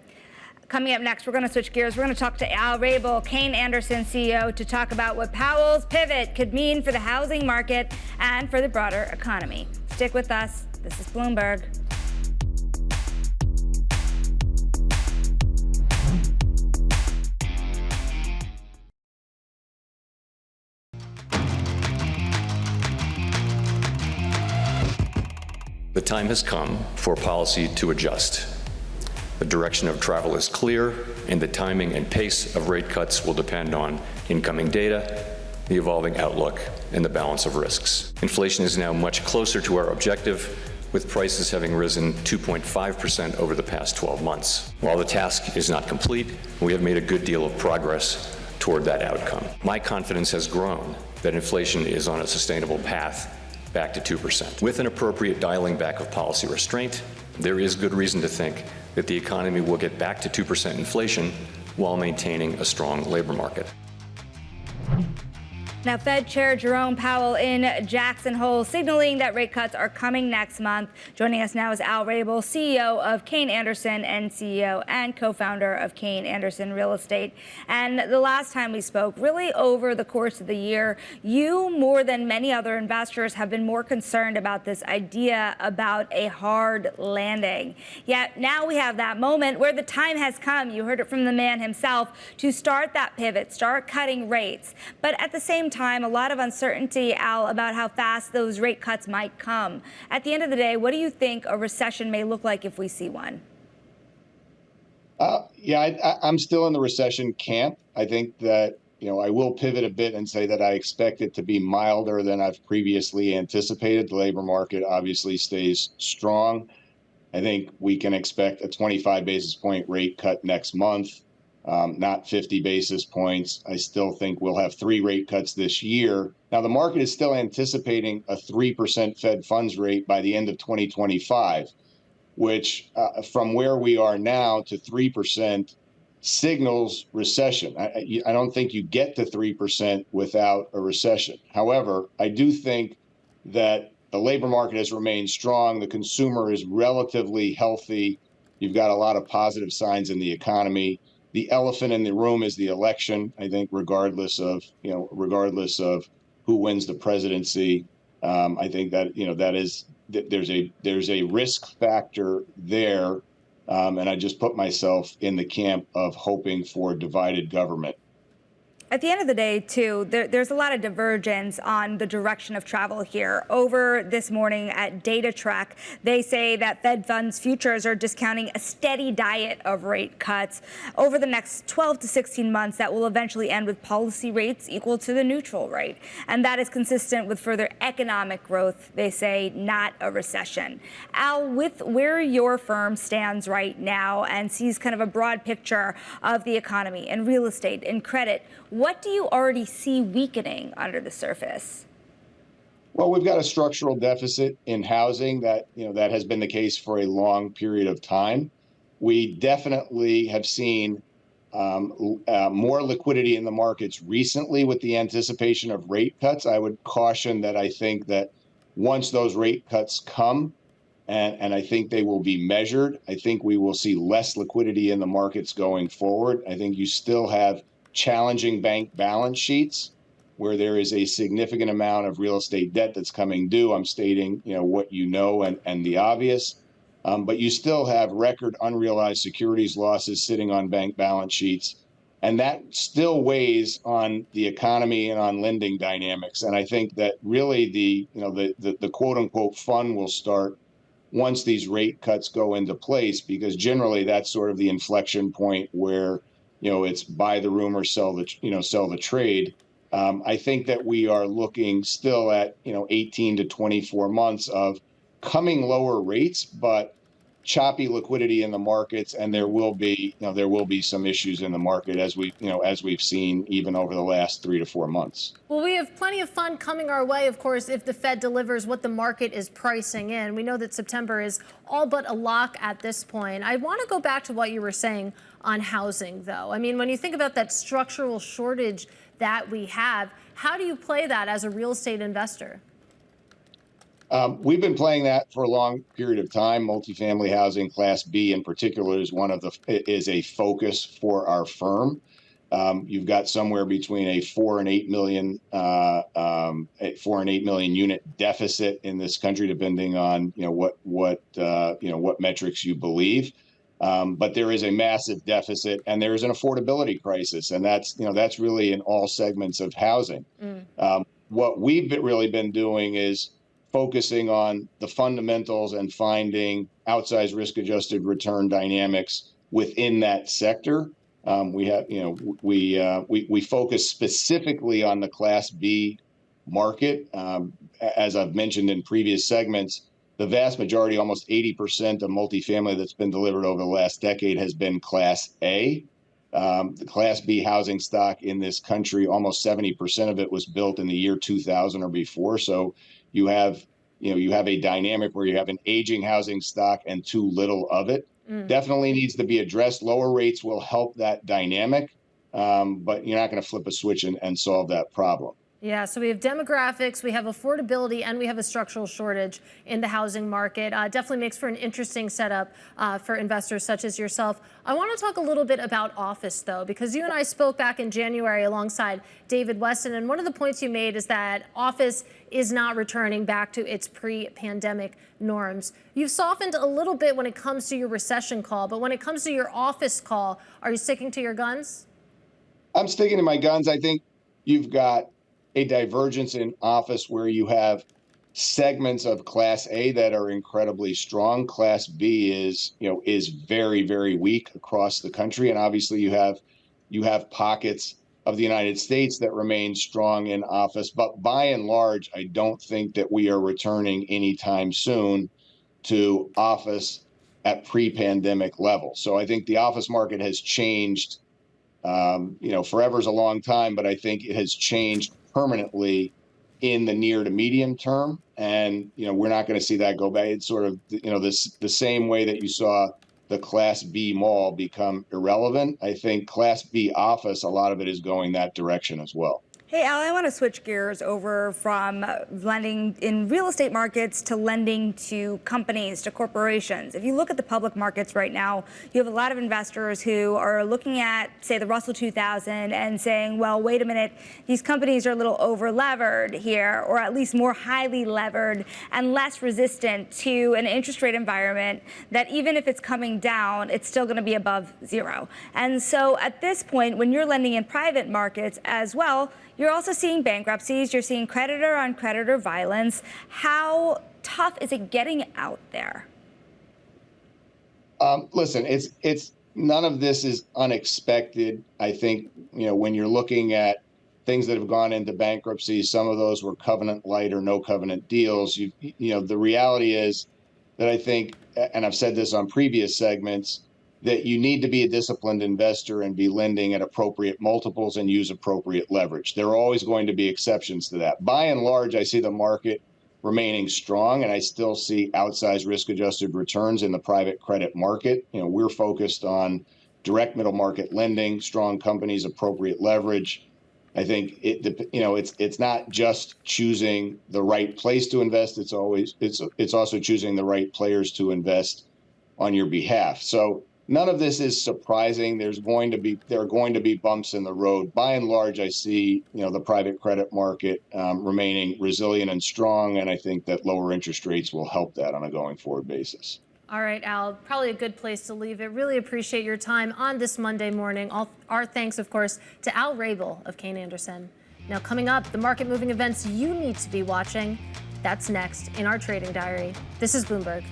Coming up next, we're going to switch gears. We're going to talk to Rabil, Kayne Anderson CEO, to talk about what Powell's pivot could mean for the housing market and for the broader economy. Stick with us. This is Bloomberg. The time has come for policy to adjust. The direction of travel is clear, and the timing and pace of rate cuts will depend on incoming data, the evolving outlook, and the balance of risks. Inflation is now much closer to our objective, with prices having risen 2.5% over the past 12 months. While the task is not complete, we have made a good deal of progress toward that outcome. My confidence has grown that inflation is on a sustainable path back to 2%. With an appropriate dialing back of policy restraint, there is good reason to think that the economy will get back to 2% inflation while maintaining a strong labor market. Now, Fed Chair Jerome Powell in Jackson Hole signaling that rate cuts are coming next month. Joining us now is Al Rabil, CEO of Kayne Anderson and CEO and co-founder of Kayne Anderson Real Estate. And the last time we spoke, really over the course of the year, you, more than many other investors, have been more concerned about this idea about a hard landing. Yet now we have that moment where the time has come, you heard it from the man himself, to start that pivot, start cutting rates. But at the same time, a lot of uncertainty, Al, about how fast those rate cuts might come. At the end of the day, what do you think a recession may look like if we see one? I'm still in the recession camp. I think that, I will pivot a bit and say that I expect it to be milder than I've previously anticipated. The labor market obviously stays strong. I think we can expect a 25 basis point rate cut next month. Not 50 basis points. I still think we'll have 3 rate cuts this year. Now, the market is still anticipating a 3% Fed funds rate by the end of 2025, which from where we are now to 3% signals recession. I don't think you get to 3% without a recession. However, I do think that the labor market has remained strong. The consumer is relatively healthy. You've got a lot of positive signs in the economy. The elephant in the room is the election. I think regardless of who wins the presidency, I think that, there's a risk factor there. And I just put myself in the camp of hoping for divided government. At the end of the day, too, there's a lot of divergence on the direction of travel here. Over this morning at DataTrack, they say that Fed funds futures are discounting a steady diet of rate cuts over the next 12 to 16 months that will eventually end with policy rates equal to the neutral rate. And that is consistent with further economic growth, they say, not a recession. Al, with where your firm stands right now and sees kind of a broad picture of the economy and real estate and credit, what do you already see weakening under the surface? Well, we've got a structural deficit in housing that has been the case for a long period of time. We definitely have seen more liquidity in the markets recently with the anticipation of rate cuts. I would caution that I think that once those rate cuts come, and I think they will be measured, I think we will see less liquidity in the markets going forward. I think you still have challenging bank balance sheets where there is a significant amount of real estate debt that's coming due. I'm stating, what and the obvious. But you still have record unrealized securities losses sitting on bank balance sheets. And that still weighs on the economy and on lending dynamics. And I think that really the quote unquote fun will start once these rate cuts go into place, because generally that's sort of the inflection point where it's buy the rumor, sell the trade. I think that we are looking still at 18 to 24 months of coming lower rates, but choppy liquidity in the markets, and there will be some issues in the market as we've seen even over the last 3 to 4 months. Well, we have plenty of fun coming our way, of course, if the Fed delivers what the market is pricing in. We know that September is all but a lock at this point. I want to go back to what you were saying on housing, though. I mean, when you think about that structural shortage that we have, how do you play that as a real estate investor? We've been playing that for a long period of time. Multifamily housing, Class B in particular, is a focus for our firm. You've got somewhere between a 4 and 8 million unit deficit in this country, depending on what metrics you believe. But there is a massive deficit, and there is an affordability crisis, and that's really in all segments of housing. What we've really been doing is focusing on the fundamentals and finding outsized risk-adjusted return dynamics within that sector. We focus specifically on the Class B market. As I've mentioned in previous segments, the vast majority, almost 80% of multifamily that's been delivered over the last decade has been Class A. The Class B housing stock in this country, almost 70% of it was built in the year 2000 or before. So you have a dynamic where you have an aging housing stock and too little of it. Definitely needs to be addressed. Lower rates will help that dynamic, but you're not going to flip a switch and solve that problem. Yeah, so we have demographics, we have affordability, and we have a structural shortage in the housing market. Definitely makes for an interesting setup for investors such as yourself. I want to talk a little bit about office, though, because you and I spoke back in January alongside David Weston, and one of the points you made is that office is not returning back to its pre-pandemic norms. You've softened a little bit when it comes to your recession call, but when it comes to your office call, are you sticking to your guns? I'm sticking to my guns. I think you've got a divergence in office where you have segments of Class A that are incredibly strong. Class B is very, very weak across the country. And obviously you have pockets of the United States that remain strong in office. But by and large, I don't think that we are returning anytime soon to office at pre-pandemic levels. So I think the office market has changed. Forever is a long time, but I think it has changed permanently in the near to medium term. And, we're not going to see that go back. It's sort of, the same way that you saw the Class B mall become irrelevant. I think Class B office, a lot of it is going that direction as well. Hey, Al, I want to switch gears over from lending in real estate markets to lending to companies, to corporations. If you look at the public markets right now, you have a lot of investors who are looking at, say, the Russell 2000 and saying, well, wait a minute, these companies are a little over-levered here, or at least more highly levered and less resistant to an interest rate environment that even if it's coming down, it's still going to be above zero. And so at this point, when you're lending in private markets as well, you're also seeing bankruptcies, you're seeing creditor on creditor violence. How tough is it getting out there? Listen, it's none of this is unexpected. I think, when you're looking at things that have gone into bankruptcy, some of those were covenant light or no covenant deals. The reality is that I think, and I've said this on previous segments, that you need to be a disciplined investor and be lending at appropriate multiples and use appropriate leverage. There are always going to be exceptions to that. By and large, I see the market remaining strong, and I still see outsized risk-adjusted returns in the private credit market. We're focused on direct middle market lending, strong companies, appropriate leverage. I think it's not just choosing the right place to invest. It's also choosing the right players to invest on your behalf. So none of this is surprising. There are going to be bumps in the road. By and large, I see the private credit market remaining resilient and strong, and I think that lower interest rates will help that on a going forward basis. All right, Al, probably a good place to leave it. Really appreciate your time on this Monday morning. Our thanks, of course, to Al Rabil of Kayne Anderson. Now, coming up, the market moving events you need to be watching. That's next in our trading diary. This is Bloomberg.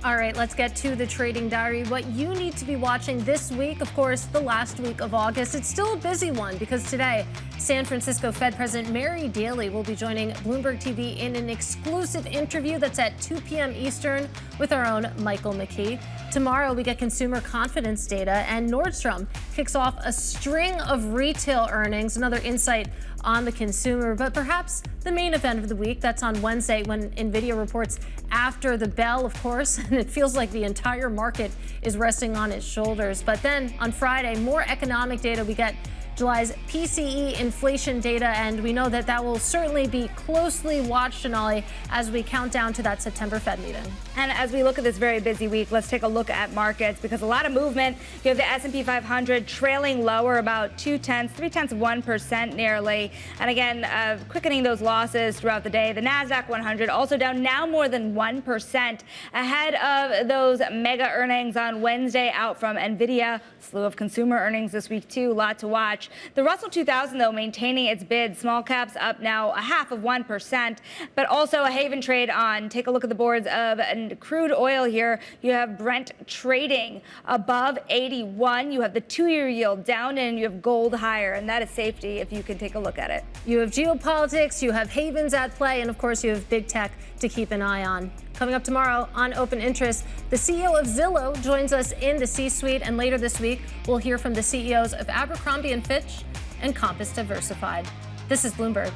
All right, let's get to the trading diary. What you need to be watching this week, of course, the last week of August. It's still a busy one because today, San Francisco Fed President Mary Daly will be joining Bloomberg TV in an exclusive interview that's at 2 p.m. Eastern with our own Michael Mckee. Tomorrow, we get consumer confidence data, and Nordstrom kicks off a string of retail earnings, another insight on the consumer. But perhaps the main event of the week, that's on Wednesday when NVIDIA reports after the bell, of course, and it feels like the entire market is resting on its shoulders. But then on Friday, more economic data. We get July's PCE inflation data, and we know that that will certainly be closely watched, Sonali, as we count down to that September Fed meeting. And as we look at this very busy week, let's take a look at markets because a lot of movement. You have the S&P 500 trailing lower about 0.3% nearly. And again, quickening those losses throughout the day. The NASDAQ 100 also down now more than 1% ahead of those mega earnings on Wednesday out from NVIDIA. Slew of consumer earnings this week, too. A lot to watch. watch. The Russell 2000, though, maintaining its bid. Small caps up now 0.5%, but also a haven trade on. Take a look at the boards of crude oil here. You have Brent trading above 81. You have the 2-year yield down, and you have gold higher, and that is safety if you can take a look at it. You have geopolitics, you have havens at play, and of course you have big tech to keep an eye on. Coming up tomorrow on Open Interest, the CEO of Zillow joins us in the C-suite, and later this week we'll hear from the CEOs of Abercrombie & Fitch and Compass Diversified. This is Bloomberg.